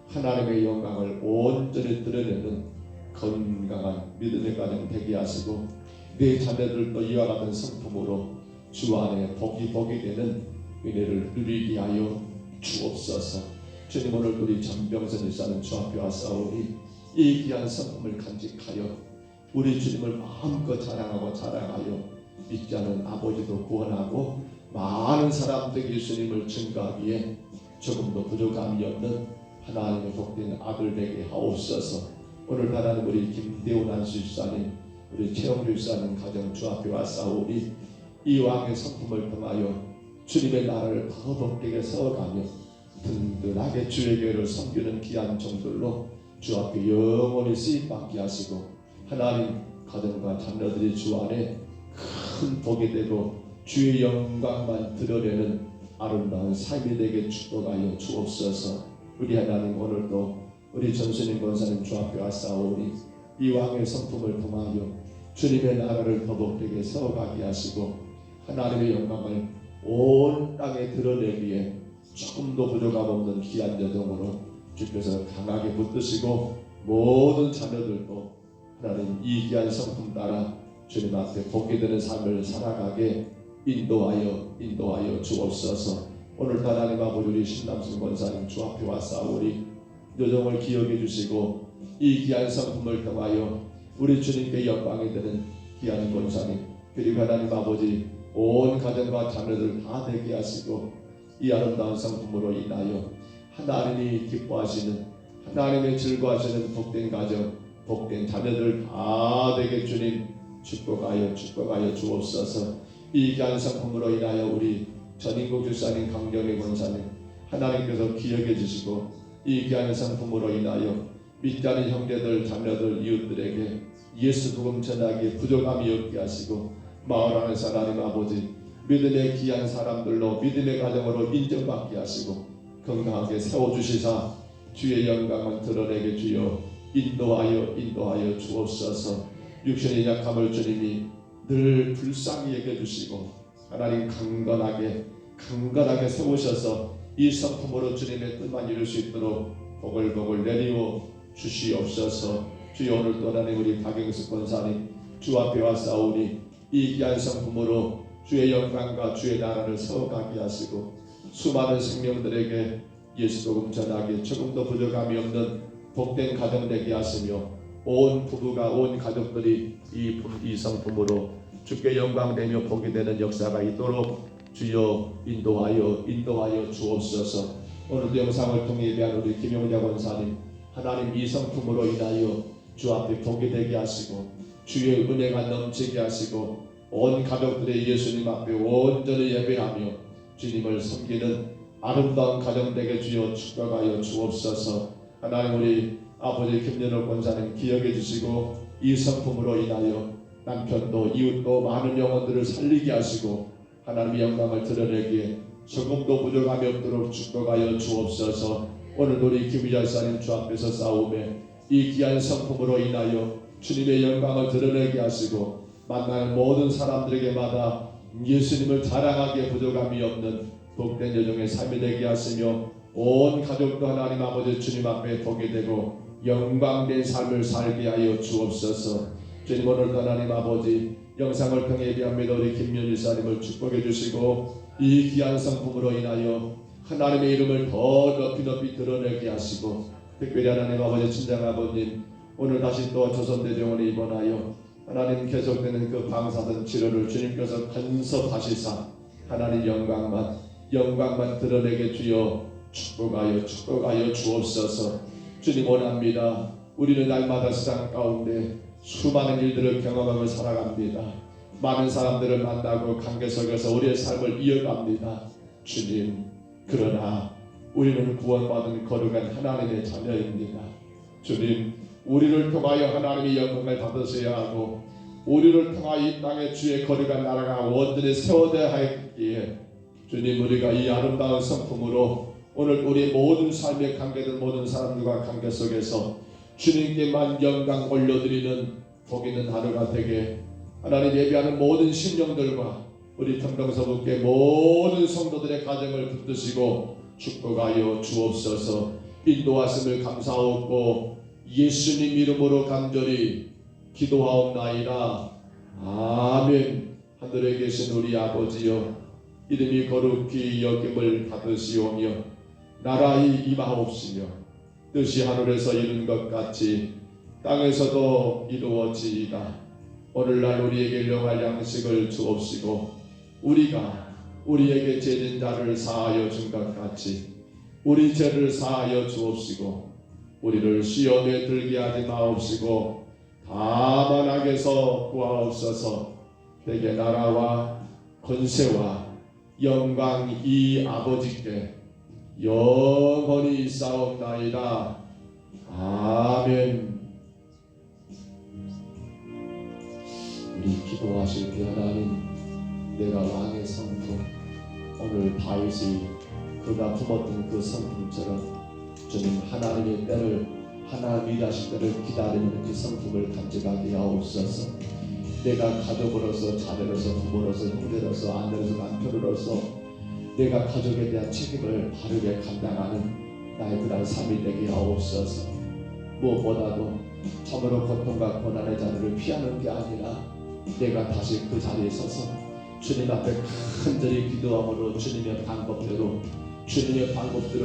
하나님의 영광을 온전히 드러내는 건강한 믿음의 가정 되게 하시고 내 자녀들도 이와 같은 성품으로 주 안에 복이 되는 은혜를 누리게 하여 주옵소서. 주님, 오늘 우리 전병선 일사는 주 앞에 왔사오니 이 귀한 성품을 간직하여 우리 주님을 마음껏 자랑하여 믿지 않은 아버지도 구원하고 많은 사람들에게 예수님을 증거하기에 조금도 부족함이 없는 하나님의 복된 아들 되게 하옵소서. 오늘 하나님 우리 김대훈 안수집사님 우리 최영주 집사님 가정 주 앞에 왔사오니 이 왕의 성품을 통하여 주님의 나라를 더 복되게 세워가며 든든하게 주의 교회를 섬기는 귀한 종들로 주 앞에 영원히 쓰임받게 하시고 하나님 가정과 자녀들이 주 안에 큰 복이 되고 주의 영광만 드러내는 아름다운 삶이 되게 축복하여 주옵소서. 우리 하나님 오늘도 우리 전수님 권사님 주 앞에 왔사오니 이 왕의 성품을 통하여 주님의 나라를 더 복되게 세워가게 하시고 하나님의 영광을 온 땅에 드러내기에 조금도 부족함 없는 귀한 여정으로 주께서 강하게 붙드시고 모든 자녀들도 하나님 이 귀한 성품 따라 주님 앞에 복이 되는 삶을 살아가게 인도하여 주옵소서. 오늘도 하나님 아버지 우리 신남순 권사님 주 앞에 왔사오니 여정을 기억해 주시고 이 귀한 성품을 통하여 우리 주님께 영광이 되는 귀한 권사님 그리고 하나님 아버지 온 가정과 자녀들 다 되게 하시고 이 아름다운 성품으로 인하여 하나님이 기뻐하시는 하나님의 즐거워하시는 복된 가정 복된 자녀들 다 되게 주님 축복하여 주옵소서. 이 귀한 성품으로 인하여 우리 전인국 집사님 강경의 권사님 하나님께서 기억해 주시고 이 귀한 성품으로 인하여 믿지 않은 형제들 자녀들 이웃들에게 예수 복음 전하기에 부족함이 없게 하시고 마을 안에서 하나님 아버지 믿음의 귀한 사람들로 믿음의 가정으로 인정받게 하시고 건강하게 세워주시사 주의 영광을 드러내게 주여 인도하여 주옵소서. 육신의 약함을 주님이 늘 불쌍히 여겨주시고 하나님 강건하게 세우셔서 이 성품으로 주님의 뜻만 이룰 수 있도록 복을 내리워 주시옵소서. 주여 오늘도 하나님 우리 박영숙 권사님 주 앞에 왔사오니 이 귀한 성품으로 주의 영광과 주의 나라를 세워가게 하시고 수많은 생명들에게 예수 복음 전하기에 조금도 부족함이 없는 복된 가정 되게 하시며 온 부부가 온 가족들이 이 성품으로 주께 영광되며 복이 되는 역사가 있도록 주여 인도하여 주옵소서. 오늘도 영상을 통해 예배한 우리 김용자 권사님 하나님 이 성품으로 인하여 주 앞에 복이 되게 하시고 주의 은혜가 넘치게 하시고 온 가족들의 예수님 앞에 온전히 예배하며 주님을 섬기는 아름다운 가정 되게 주여 축복하여 주옵소서. 하나님 우리 아버지 김연호 권사님 기억해 주시고 이 성품으로 인하여 남편도 이웃도 많은 영혼들을 살리게 하시고 하나님의 영광을 드러내기에 조금도 부족함이 없도록 축복하여 주옵소서. 오늘 우리 김희자 사님 주 앞에서 싸움에 이 귀한 성품으로 인하여 주님의 영광을 드러내게 하시고 만나는 모든 사람들에게마다 예수님을 자랑하기에 부족함이 없는 복된 여정의 삶이 되게 하시며 온 가족도 하나님 아버지 주님 앞에 복이 되고 영광된 삶을 살게 하여 주옵소서. 주님 오늘도 하나님 아버지 영상을 통해 예배합니다. 우리 김윤희 사님을 축복해 주시고 이 귀한 성품으로 인하여 하나님의 이름을 더 높이 드러내게 하시고 특별히 하나님 아버지 친정 아버님 오늘 다시 또 조선대병원에 입원하여 하나님 계속되는 그 방사선 치료를 주님께서 간섭하시사 하나님 영광만 드러내게 주여 축복하여 주옵소서. 주님 원합니다. 우리는 날마다 세상 가운데 수많은 일들을 경험하며 살아갑니다. 많은 사람들을 만나고 관계 속에서 우리의 삶을 이어갑니다. 주님 그러나 우리는 구원받은 거룩한 하나님의 자녀입니다. 주님 우리를 통하여 하나님의 영광을 받으셔야 하고 우리를 통하여 이 땅에 주의 거룩한 나라가 온전히 세워져야 하기에 주님 우리가 이 아름다운 성품으로 오늘 우리 모든 삶에 관계된 모든 사람들과 관계 속에서 주님께만 영광 올려드리는 복 있는 하루가 되게 하나님 예배하는 모든 심령들과 우리 평등서북계 모든 성도들의 가정을 붙드시고 축복하여 주옵소서. 인도하심을 감사하고 예수님 이름으로 간절히 기도하옵나이다. 아멘. 하늘에 계신 우리 아버지여 이름이 거룩히 여김을 받으시오며 나라의 임하옵시며 뜻이 하늘에서 이룬 것 같이 땅에서도 이루어지이다. 오늘날 우리에게 일용할 양식을 주옵시고 우리가 우리에게 죄진 자를 사하여 준 것 같이 우리 죄를 사하여 주옵시고 우리를 시험에 들게 하지 마옵시고 다만하게서 구하옵소서. 내게 나라와 권세와 영광 이 아버지께 영원히 있사옵나이다. 아멘. 우리 기도하실 때 하나님, 내가 왕의 성품, 오늘 다윗이 그가 품었던 그 성품처럼 주님 하나님의 때를, 하나님 일하실 때를 기다리는 그 성품을 간직하게 하옵소서. 내가 가족으로서, 자녀로서, 부모로서, 형제로서, 아내로서, 남편으로서 내가 가족에 대한 책임을 바르게 감당하는 나의 그런 삶이 되게 하옵소서. 무엇보다도 참으로 고통과 고난의 자리를 피하는 게 아니라 내가 다시 그 자리에 서서 주님 앞에 간절히 기도함으로 주님의 방법대로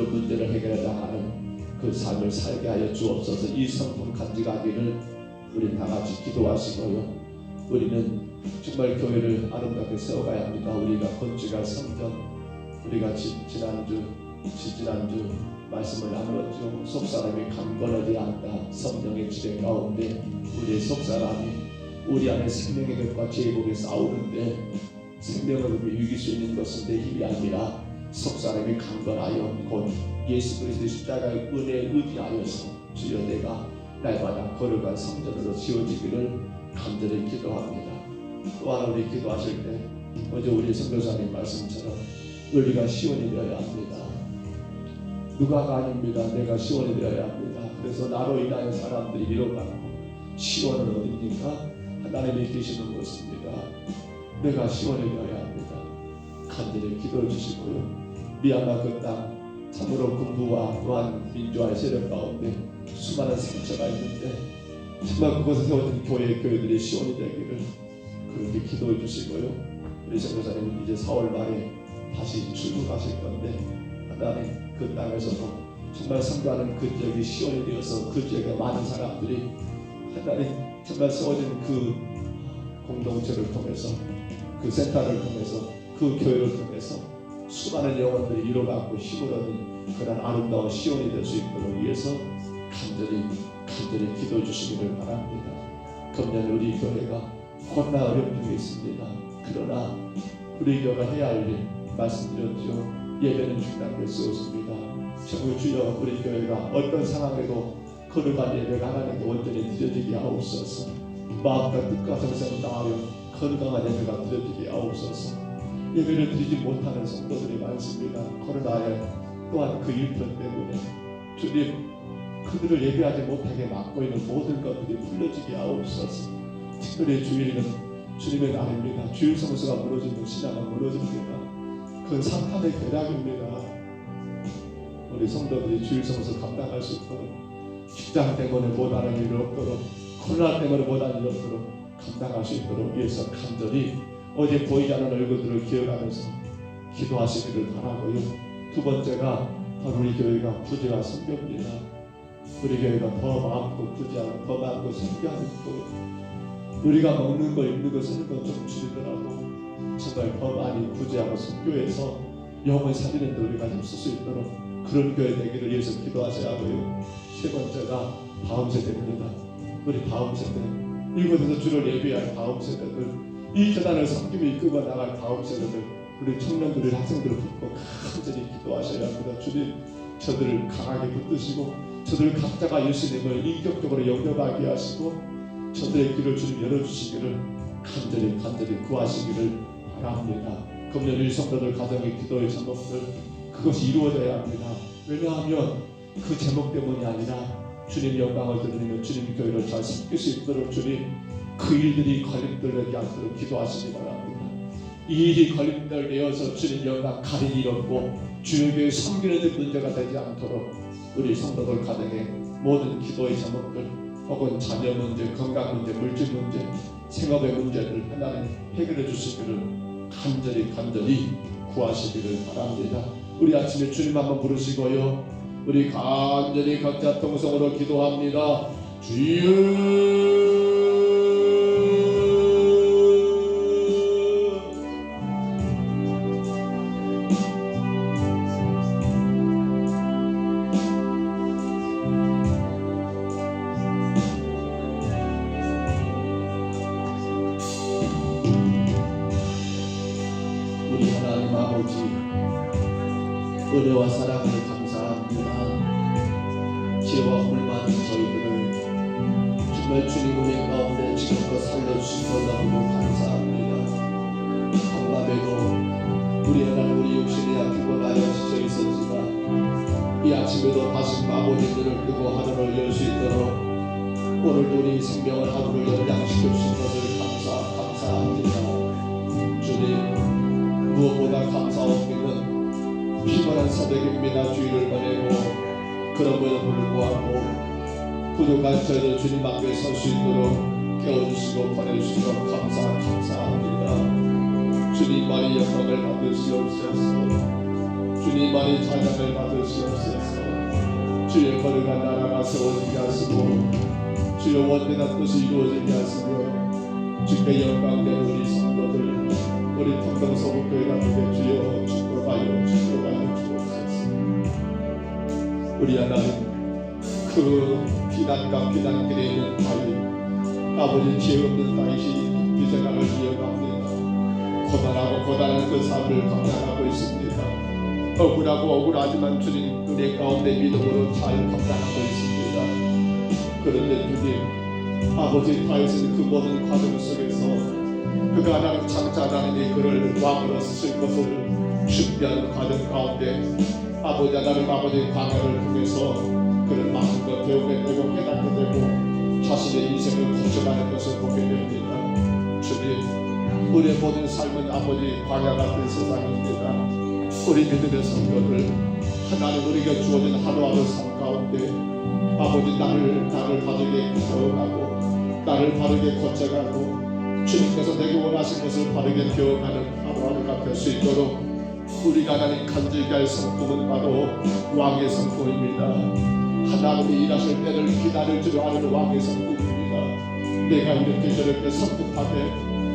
문제를 해결해 나가는 그 삶을 살게 하여 주옵소서. 이 성품 간직하기를 우리 다 같이 기도하시고요. 우리는 정말 교회를 아름답게 세워가야 합니다. 우리가 건축할 성전, 우리가 지난주 말씀을 나누었죠. 속사람이 강건하지 않다. 성령의 지배 가운데 우리의 속사람이 우리 안에 생명의 것과 제복에 싸우는데 생명을 이길 수 있는 것은 내 힘이 아니라 속사람이 강건하여 곧 예수 그리스도의 십자가의 은혜에 의지하여서 주여 내가 날마다 거룩한 성전으로 지어지기를 간절히 기도합니다. 또한 우리 기도하실 때 어제 우리 선교사님 말씀처럼 우리가 시온이 되어야 합니다. 누가가 아닙니다. 내가 시온이 되어야 합니다. 그래서 나로 인하여 사람들이 위로받고 시온은 어디입니까? 하나님이 계시는 곳입니다. 내가 시온이 되어야 합니다. 간절히 기도해 주시고요. 미얀마 그 땅 참으로 군부와 또한 민주화의 세력 가운데 수많은 상처가 있는데 정말 그곳에 세워진 교회들이 시온이 되기를 그렇게 기도해 주시고요. 우리 선교사님 이제 4월 말에 다시 출국하실 건데 하나님 그 땅에서도 정말 선교하는 그 지역이 시온이 되어서 그 지역에 많은 사람들이 하나님 정말 세워진 그 공동체를 통해서 그 센터를 통해서 그 교회를 통해서 수많은 영혼들이 위로받고 힘을 얻는 그런 아름다운 시온이 될 수 있도록 위해서 간절히 기도해 주시기를 바랍니다. 금년 우리 교회가 코로나 어려움 중에 있습니다. 그러나 우리 교회가 해야 할 일 말씀드렸죠. 예배는 중단될 수 없습니다. 정말 주여 우리 교회가 어떤 상황에도 거룩한 예배가 하나님께 온전히 드려지게 하옵소서. 마음과 뜻과 정성을 다하여 건강한 예배가 드려지게 하옵소서. 예배를 드리지 못하는 성도들이 많습니다. 코로나에 또한 그 일편 때문에 주님 그들을 예배하지 못하게 막고 있는 모든 것들이 풀려지게 하옵소서. 특별히 주일은 주님의 날입니다. 주일 성수가 무너지면 신앙은 무너집니다. 그건 사탄의 계략입니다. 우리 성도들이 주일 성수 감당할 수 있도록 직장 때문에 못하는 일이 없도록 코로나 때문에 못하는 일이 없도록 감당할 수 있도록 위해서 간절히 어제 보이지 않는 얼굴들을 기억하면서 기도하시기를 바라고요. 두 번째가 바로 우리 교회가 부재와 선교입니다. 우리 교회가 더 많고 부재하고 더 많고 선교하고 우리가 먹는 거 입는 거 쓰는 거 좀 줄이더라도 정말 더 많이 부재하고 선교해서 영을 살리는 데 우리가 힘쓸 수 있도록 그런 교회 되기를 위해서 기도하셔야 하고요. 세 번째가 다음 세대입니다. 우리 다음 세대 이곳에서 주를 예배할 다음 세대들 이 재단을 섬김에 이끌고 나갈 다음 세대들 우리 청년들이 학생들을 붙고 간절히 기도하셔야 합니다. 주님 저들을 강하게 붙드시고 저들 각자가 예수님을 인격적으로 영접하게 하시고 저들의 길을 주님 열어주시기를 간절히 구하시기를 바랍니다. 금년 우리 성도들 가정의 기도의 제목들 그것이 이루어져야 합니다. 왜냐하면 그 제목 때문이 아니라 주님 영광을 드리며 주님 교회를 잘 섬길 수 있도록 주님 그 일들이 걸림돌되지 않도록 기도하시기 바랍니다. 이 일이 걸림돌 되어서 주님 영광 가리니 잃었고 주님 교회 섬기는 데 문제가 되지 않도록 우리 성도들 가정의 모든 기도의 제목들 혹은 자녀 문제, 건강 문제, 물질 문제, 생업의 문제를 하나님 해결해 주시기를 간절히 구하시기를 바랍니다. 우리 아침에 주님 한번 부르시고요. 우리 간절히 각자 통성으로 기도합니다. 주여 은혜와 사랑을 감사합니다. 지혜와 hum을 많은 저희들을 정말 주님 은혜 가운데 지금껏 살려주신 것 너무 감사합니다. 한밤에도 우리 육신이 약하고 나여 지쳐 있었지만 이 아침에도 다시 아버지 눈을 뜨고 하늘을 열 수 있도록 오늘도 우리 생명을 하루를 연장시켜 주신 것을 감사합니다. 주님, 무엇보다 감사옵니다. 피곤한 새벽입니다. 주의를 보내고 그럼에도 불구하고 부족한 저희들 주님 앞에 설 수 있도록 깨워주시고 보내주시고 감사합니다. 주님만이 영광을 받으시옵소서. 주님만이 찬양을 받으시옵소서. 주의 거룩한 나라가 세워지게 하시고 주의 원대한 뜻이 이루어지게 하시며 주께 영광된 우리 성도들 우리 평등서북교회 가운데 주여 축복하여 주옵소서. 우리 하나님 그 비난과 비난길에 있는 아이 아버지 죄 없는 다윗이 이 생활을 이어갑니다. 고단한 그 삶을 감당하고 있습니다. 억울하지만 주님 은혜 가운데 믿음으로 잘 감당하고 있습니다. 그런데 주님 아버지 다윗은 그 모든 과정 속에서 그가 하나님 장차 하나님이 그를 왕으로 쓰실 것을 준비하는 과정 가운데 아버지 하나님 아버지의 광야를 통해서 그를 많은 것 배우게 되고 깨닫게 되고 자신의 인생을 고쳐가는 것을 보게 됩니다. 주님 우리의 모든 삶은 아버지 광야 같은 세상입니다. 우리 믿음의 성도들 하나님 우리에게 주어진 하루하루 삶 가운데 아버지 나를 바르게 배워가고 나를 바르게 고쳐가고 주님께서 내게 원하신 것을 바르게 배워가는 하루하루가 될 수 있도록 우리가 하나님 간절히 할 성품은 바로 왕의 성품입니다. 하나님이 일하실 때를 기다릴 줄 아는 왕의 성품입니다. 내가 이렇게 저렇게 성품하게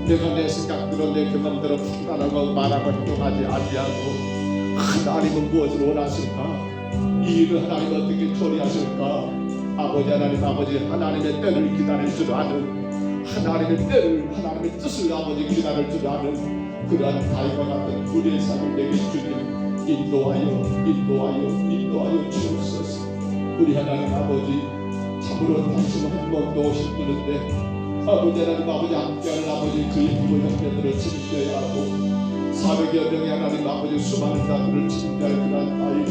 내가 내 생각대로 내 경험대로 판단하고 말하고 행동하지 아니하고 하나님은 무엇을 원하실까? 이 일을 하나님 어떻게 처리하실까? 아버지 하나님 아버지 하나님의 때를 기다릴 줄 아는 하나님의 때를 하나님의 뜻을 아버지 기다릴 줄 아는 그러한 다윗과 같은 우리의 삶을 내게 주님 인도하여 주옵소서. 우리 하나님 아버지 참으로 당신 한 번도 힘드는데 아버지 하나님 아버지 함께하는 아버지 그의 부모 형제들을 책임져야 하고 400여 명의 하나님 아버지 수많은 자들을 책임져야 할 그런 다윗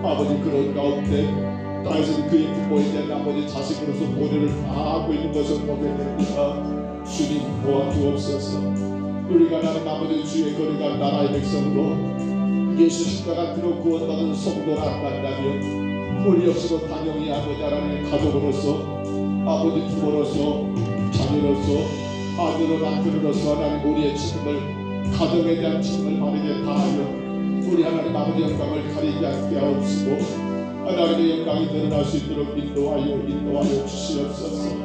아버지 그런 가운데 다윗은 그의 부모에 대한 아버지 자식으로서 고뇌를 다 하고 있는 것을 보게 됩니다. 주님 도와주옵소서. 우리가 하나님 아버지 주의 거룩한 나라의 백성으로 예수 십자가 피로 구원받은 성도라 한다면 우리 역시도 당연히 아버지 하나님의 가족으로서 아버지 부모로서 자녀로서 아들로 남편으로서 하나님 우리의 책임을 가정에 대한 책임을 바르게 다하여 우리 하나님 아버지 영광을 가리지 않게 하옵시고 하나님의 영광이 드러날 수 있도록 인도하여 주시옵소서.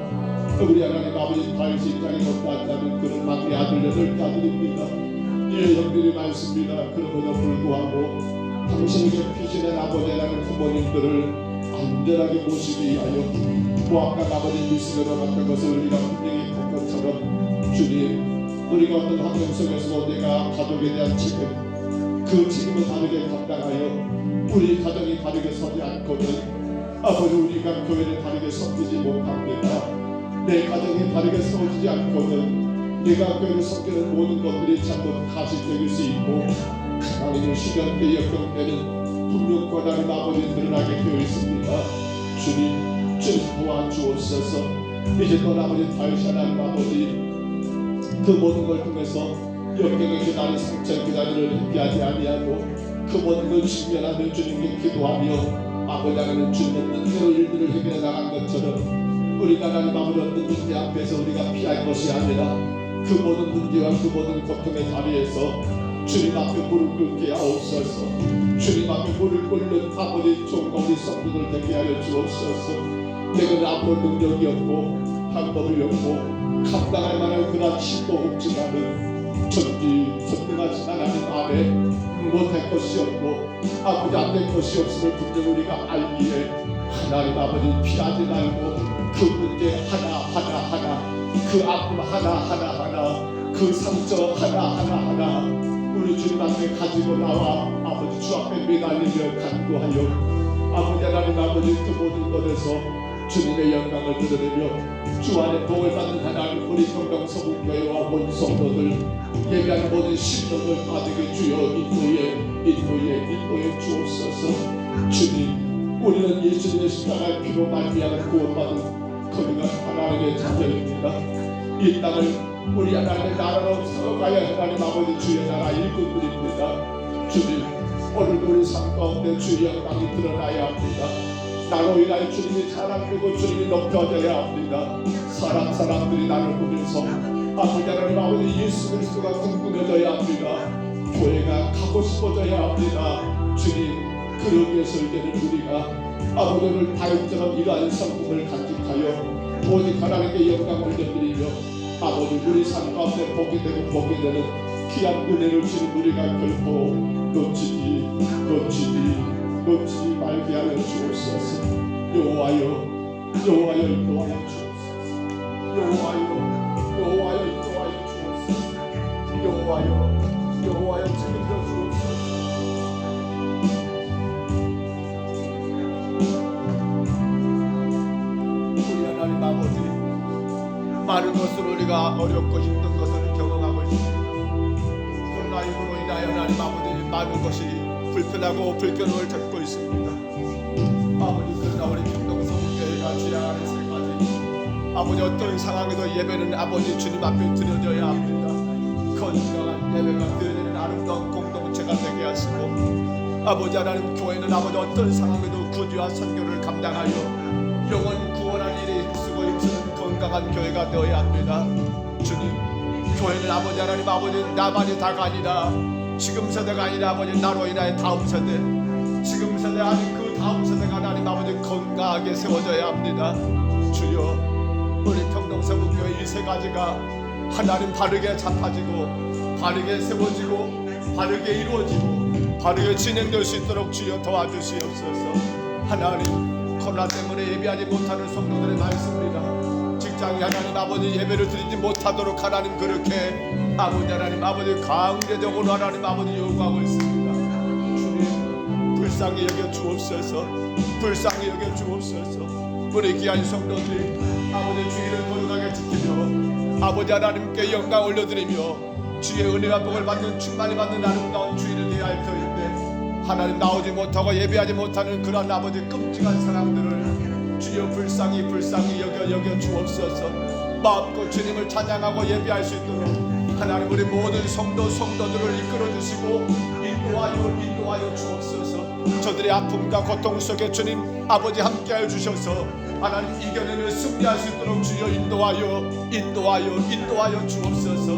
우리 하나님 아버지 다윗이 입장에 못다한다면 그는 막내 아들 8아들입니다. 예 형들이 많습니다. 그럼에도 불구하고 당신에게 피신한 아버지 하나님 부모님들을 안전하게 모시기 위하여 모압과 아버지 미스로 갔던 것을 우리가 분명히 본 것처럼 주님 우리가 어떤 환경 속에서도 내가 가족에 대한 책임 그 책임을 바르게 감당하여 우리 가정이 바르게 서지 않거든 아버지 우리가 교회를 바르게 섬기지 못합니다. 내 가정이 바르게 세워지지 않거든 내가 교회를 섬기는 모든 것들이 전부 가시적일 수 있고 하나님의 시간 때 역경 때는 분명과 하나님 아버지 드러나게 되어 있습니다. 주님 도와주옵소서. 이제 또 아버지 다윗이 하나님 아버지 그 모든 걸 통해서 역경의 기다린 상처 기다리를 함께하지 아니하고 그 모든 걸 직면하며 주님께 기도하며 아버지 하나님 주님의 뜻대로 일들을 해결해 나간 것처럼 우리가 하나님 아버지 어떤 문제 앞에서 우리가 피할 것이 아니라 그 모든 문제와 그 모든 고통의 자리에서 주님 앞에 무릎 꿇게 하옵소서. 주님 앞에 무릎 꿇는 아버지 종과 우리 성도들 되게 하여 주옵소서. 내가 앞으로 능력이 없고 방법이 없고 감당할 만한 그런 힘도 없지만은 전능하신 하나님 안에 못할 것이 없고 아버지 안 될 것이 없음을 분명 우리가 알기에 하나님 아버지 피하지 말고 그 문제 하나 그 아픔 하나 그 상처 하나 우리 주님 앞에 가지고 나와 아버지 주 앞에 날리며 간구하여 아버지 하나님 아버지 그 모든 것에서 주님의 영광을 드러내며 주 안에 복을 받는 하나님 우리 평강서북교회와 본 성도들 예배하는 모든 신령을 가득히 주여 인도에 주옵소서. 주님, 우리는 예수님의 십자가의 피로 말미암아 구원받은 거룩한 하나님의 자녀입니다. 이 땅을 우리 하나님의 나라로 세워가야 하나님 아버지 주의 나라 일꾼들입니다. 주님, 오늘도 우리 삶 가운데 주의 영광이 드러나야 합니다. 나로 인하여 주님이 자랑되고 주님이 높여져야 합니다. 사람들이 나를 보면서 아버지 하나님 아버지 예수 그리스도가 궁금해져야 합니다. 교회가 가고 싶어져야 합니다. 주님, 그러기 위해서 이제는 우리가 아버지를 다윗처럼 이러한 성품을 간직하여 오직 하나님께 영광을 드리며 아버지 우리 삶 가운데 복이 되는 귀한 은혜를 주는 우리가 결코 놓치지 말게 하여 주옵소서. 여호와여 인도하여 주옵소서. 여호와여 인도하여 주옵소서. 여호와여 책임져 주옵소서. 우리 하나님 아버지, 많은 것을 우리가 어렵고 힘든 것을 경험하고 있습니다. 코로나19로 인하여 하나님 아버지 많은 것이 불편하고 불편함을 겪고 있습니다. 아버지, 그러나 우리 평동서북교회가 주양 안에 세 가지 아버지 어떤 상황에도 예배는 아버지 주님 앞에 드려져야 합니다. 건강한 예배가 드려지는 아름다운 공동체가 되게 하시고 아버지 하나님 교회는 아버지 어떤 상황에도 구주와 선교를 감당하여 영혼 구원할 일에 힘쓰는 건강한 교회가 되어야 합니다. 주님, 교회는 아버지 하나님 아버지 나만이 다가 아니라 지금 세대가 아니라 아버지 나로 인하여 다음 세대, 지금 세대 아닌 그 다음 세대가 하나님 아버지 건강하게 세워져야 합니다. 주여, 우리 평동서북교회 이 세 가지가 하나님 바르게 잡아지고 바르게 세워지고 바르게 이루어지고 바르게 진행될 수 있도록 주여 도와주시옵소서. 하나님, 코로나 때문에 예배하지 못하는 성도들의 말씀입니다. 직장에 하나님 아버지 예배를 드리지 못하도록 하나님 그렇게 아버지 하나님 아버지 강제적으로 하나님 아버지 요구하고 있습니다. 주님, 불쌍히 여겨 주옵소서. 불쌍히 여겨 주옵소서. 우리 귀한 성도들이 아버지 주의를 거룩하게 지키며 아버지 하나님께 영광 올려드리며 주의 은혜와 복을 받는 충만히 받는 아름다운 주의를 해야 할 터인데 하나님 나오지 못하고 예배하지 못하는 그런 아버지 끔찍한 상황들을 주여 불쌍히 여겨 주옵소서. 마음껏 주님을 찬양하고 예배할 수 있도록 하나님 우리 모든 성도들을 이끌어주시고 인도하여 주옵소서. 저들의 아픔과 고통 속에 주님 아버지 함께하여 주셔서 하나님 이겨내는 승리할 수 있도록 주여 인도하여 주옵소서.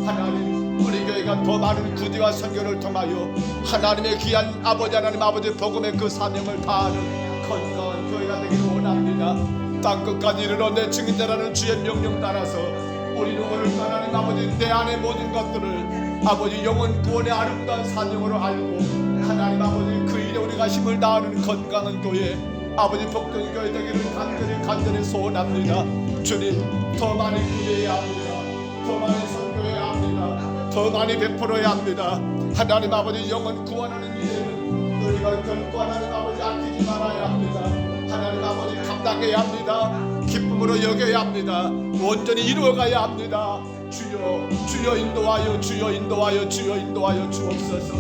하나님, 우리 교회가 더 많은 구디와 선교를 통하여 하나님의 귀한 아버지 하나님 아버지 복음의 그 사명을 다하는 건강한 교회가 되기를 원합니다. 땅끝까지 이르러 내 증인되라는 주의 명령 따라서 우리는 오늘 하나님 아버지 내 안의 모든 것들을 아버지 영혼 구원의 아름다운 사명으로 알고 하나님 아버지 그 일에 우리가 힘을 다하는 건강한 교회 아버지 복된 교회 되기를 간절히 소원합니다. 주님, 더 많이 구제해야 합니다. 더 많이 선교해야 합니다. 더 많이 베풀어야 합니다. 하나님 아버지 영혼 구원하는 일에는 우리가 결코 하나님 아버지 아끼지 말아야 합니다. 하나님 아버지 감당해야 합니다. 기쁨으로 여겨야 합니다. 온전히 이루어가야 합니다. 주여 인도하여 주옵소서.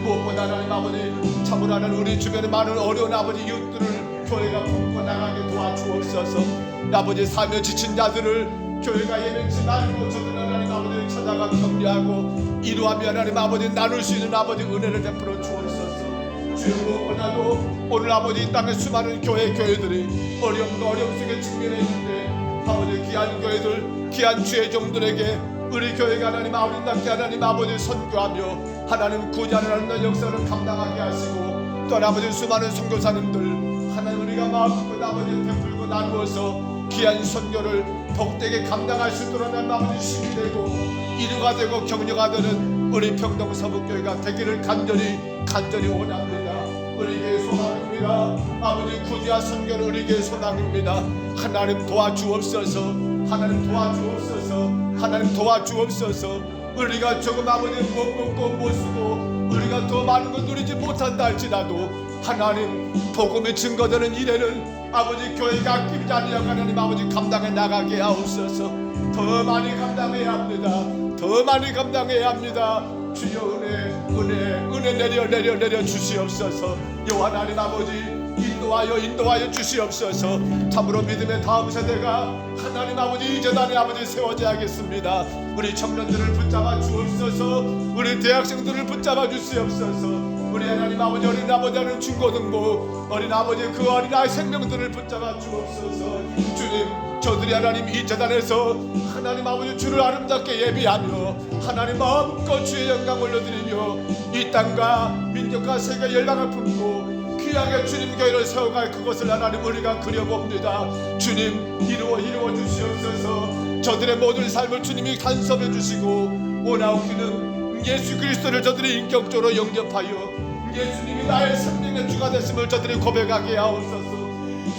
무엇보다 하나님 아버지 참으로 하는 우리 주변에 많은 어려운 아버지 이웃들을 교회가 품고 나가게 도와주옵소서. 아버지 삶에 지친 자들을 교회가 예명치 말고 저들 하나님 아버지를 찾아가 격려하고 이루하며 하나님 아버지 나눌 수 있는 아버지 은혜를 베풀어 주옵소서. 주여, 무엇보다도 오늘 아버지 이 땅의 수많은 교회들이 어려움 속에 직면해 있는데 아버지 귀한 교회들 귀한 주의 종들에게 우리 교회가 하나님 아버지답게 하나님 아버지 선교하며 하나님 구제하는 역사를 감당하게 하시고 또 아버지 수많은 선교사님들 하나님 우리가 마음껏 아버지 베풀고 나누어서 귀한 선교를 복되게 감당할 수 있도록 하나님 아버지 힘이 되고 이루가 되고 격려가 되는 우리 평동서북교회가 되기를 간절히 원합니다. 우리 교회 소망입니다. 아버지 구제와 선교는 우리 교회 소망입니다. 하나님 도와주옵소서. 하나님 도와주옵소서. 우리가 조금 아버지 못 먹고 못 쓰고 우리가 더 많은 걸 누리지 못한다 할지라도 하나님 복음의 증거되는 일에는 아버지 교회가 아끼지 아니하고 하나님 아버지 감당해 나가게 하옵소서. 더 많이 감당해야 합니다. 더 많이 감당해야 합니다. 주여 은혜 내려 주시옵소서. 여호와 하나님 아버지 인도하여 주시옵소서. 참으로 믿음의 다음 세대가 하나님 아버지 이 재단에 아버지 세워져야 하겠습니다. 우리 청년들을 붙잡아 주옵소서. 우리 대학생들을 붙잡아 주시옵소서. 우리 하나님 아버지 어린 아버지 하는 중고등부 어린 아버지 그 어린아이 생명들을 붙잡아 주옵소서. 주님 저들이 하나님 이 재단에서 하나님 아버지 주를 아름답게 예비하며 하나님 마음껏 주의 영광 올려드리며 이 땅과 민족과 세계 열방을 품고 귀하게 주님 교회를 세워갈 그것을 하나님 우리가 그려봅니다. 주님 이루어 주시옵소서. 저들의 모든 삶을 주님이 간섭해 주시고 오나오기는 예수 그리스도를 저들이 인격적으로 영접하여 예수님이 나의 생명의 주가 됐음을 저들이 고백하게 하옵소서.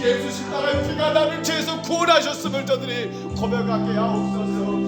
예수 십자가의 피가 나를 죄에서 구원하셨음을 저들이 고백하게 하옵소서.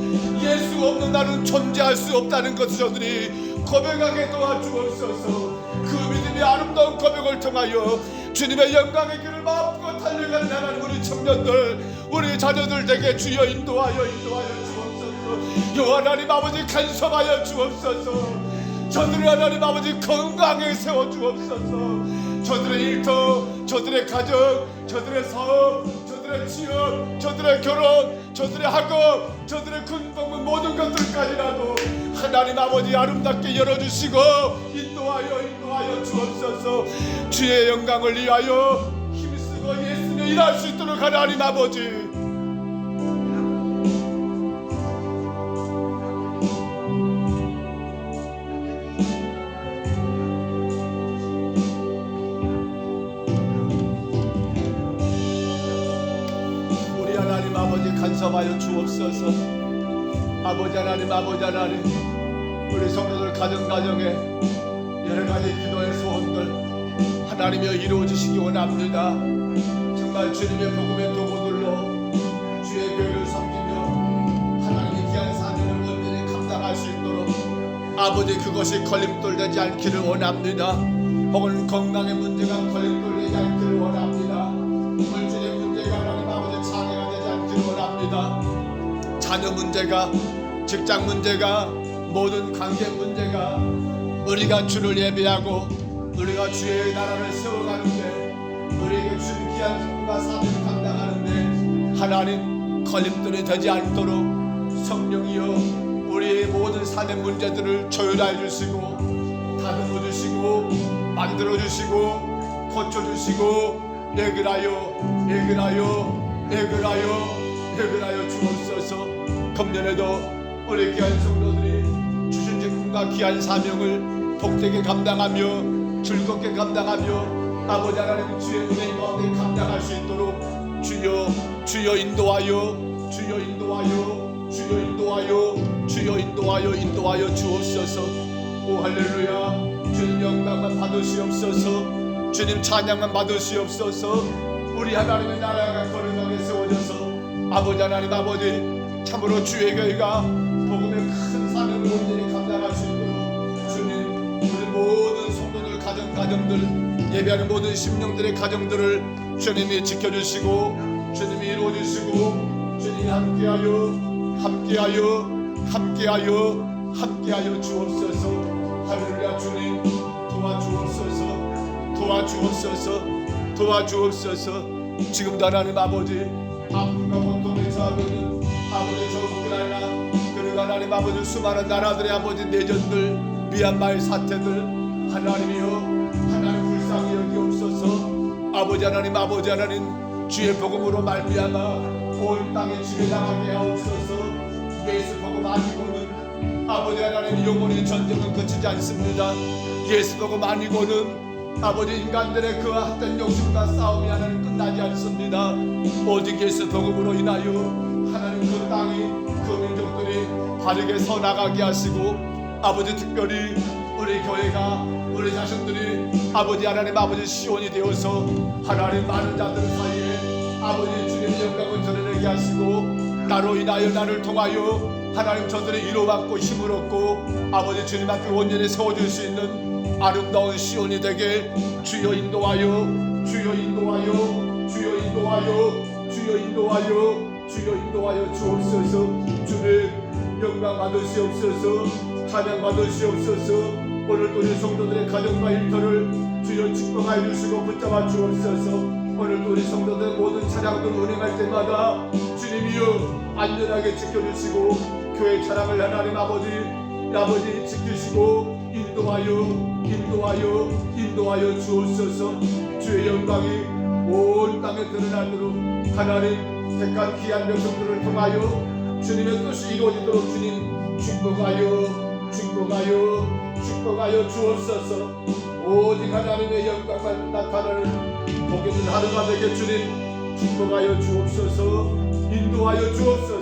예수 없는 나는 존재할 수 없다는 것을 저들이 고백하게 도와주옵소서. 그 믿음이 아름다운 고백을 통하여 주님의 영광의 길을 마음껏 달려가는 하나님 우리 청년들 우리 자녀들에게 주여 인도하여 주옵소서. 여호와 하나님 아버지 간섭하여 주옵소서. 저들을 하나님 아버지 건강하게 세워주옵소서. 저들의 일터, 저들의 가정, 저들의 사업, 저들의 취업, 저들의 결혼, 저들의 학업, 저들의 군복무 모든 것들까지라도 하나님 아버지 아름답게 열어주시고 인도하여 주옵소서. 주의 영광을 위하여 힘쓰고 예수님의 일할 수 있도록 하나님 아버지 간섭하여 주옵소서. 아버지 하나님 우리 성도들 가정에 여러가지 기도의 소원들 하나님여 이루어지시기 원합니다. 정말 주님의 복음의 도구들로 주의 교회를 섬기며 하나님의 귀한 사명을 온전히 감당할 수 있도록 아버지 그것이 걸림돌 되지 않기를 원합니다. 혹은 건강의 문제가 걸림돌 되지 않기를 원합니다. 물질의 문제가 하나님 아버지 장애가 되지 않기를 원합니다. 자녀 문제가 직장 문제가 모든 관계 문제가 우리가 주를 예배하고 우리가 주의 나라를 세워가는데 우리에게 주신 귀한 기쁨과 사명을 감당하는데 하나님 걸림돌이 되지 않도록 성령이여 우리의 모든 삶의 문제들을 조율해 주시고 다듬어 주시고 만들어 주시고 고쳐 주시고 애글하여 주옵소서. 금년에도 우리 귀한 성도들이 주신 직분과 귀한 사명을 복되게 감당하며 즐겁게 감당하며 아버지 하나님 주의 은혜의 마음에 감당할 수 있도록 주여 인도하여 주옵소서. 오 할렐루야. 주님 영광만 받으시옵소서. 주님 찬양만 받으시옵소서. 우리 하나님의 나라가 거룩하게 세워져서 아버지 하나님 아버지 참으로 주의 교회가 복음의 큰 사명을 온전히 감당할 수 있도록 주님 우리 모든 성도들 가정들 예배하는 모든 심령들의 가정들을 주님이 지켜주시고 주님이 이루어주시고 주님이 함께하여 주옵소서. 할렐루야. 주님 도와주옵소서. 지금도 하나님 아버지 아픔과 고통에 처하고 있는 아버지 저 우크라이나 그리고 하나님 아버지 수많은 나라들의 아버지 내전들 미얀마의 사태들 하나님이여 하나님 불쌍히 여기옵소서. 아버지 하나님 주의 복음으로 말미암아 온 땅에 지배당하게 하옵소서. 예수 복음 아니고는 아버지 하나님 영원히 전쟁은 그치지 않습니다. 예수 복음 아니고는 아버지 인간들의 그 헛된 욕심과 싸움이 하나님 끝나지 않습니다. 오직 예수 복음으로 인하여 하나님 그 땅이 그 민족들이 바르게 서나가게 하시고 아버지 특별히 우리 교회가 우리 자신들이 아버지 하나님 아버지 시온이 되어서 하나님 많은 자들 사이에 아버지 주님의 영광을 드러내게 하시고 나로 인하여 나를 통하여 하나님 저들의 위로받고 힘을 얻고 아버지 주님 앞에 온전히 세워줄 수 있는 아름다운 시온이 되게 주여 인도하여 주여 인도하여 주여 인도하여 주여 인도하여 주여 인도하여 주옵소서. 주님 영광 받으시옵소서. 찬양 받으시옵소서. 오늘도 우리 성도들의 가정과 일터를 주여 축복하여 주시고 붙잡아 주옵소서. 오늘도 우리 성도들의 모든 차량들 운행할 때마다 주님이여 안전하게 지켜주시고 교회 차량을 하나님 아버지 지키시고 인도하여 주옵소서. 주의 영광이 온 땅에 드러나도록 하나님 택한 귀한 백성들을 통하여 주님의 뜻이 이루어지도록 주님 축복하여 주옵소서. 오직 하나님의 영광만 나타나는 복이 있는 하루가 되게 주님 축복하여 주옵소서. 인도하여 주옵소서.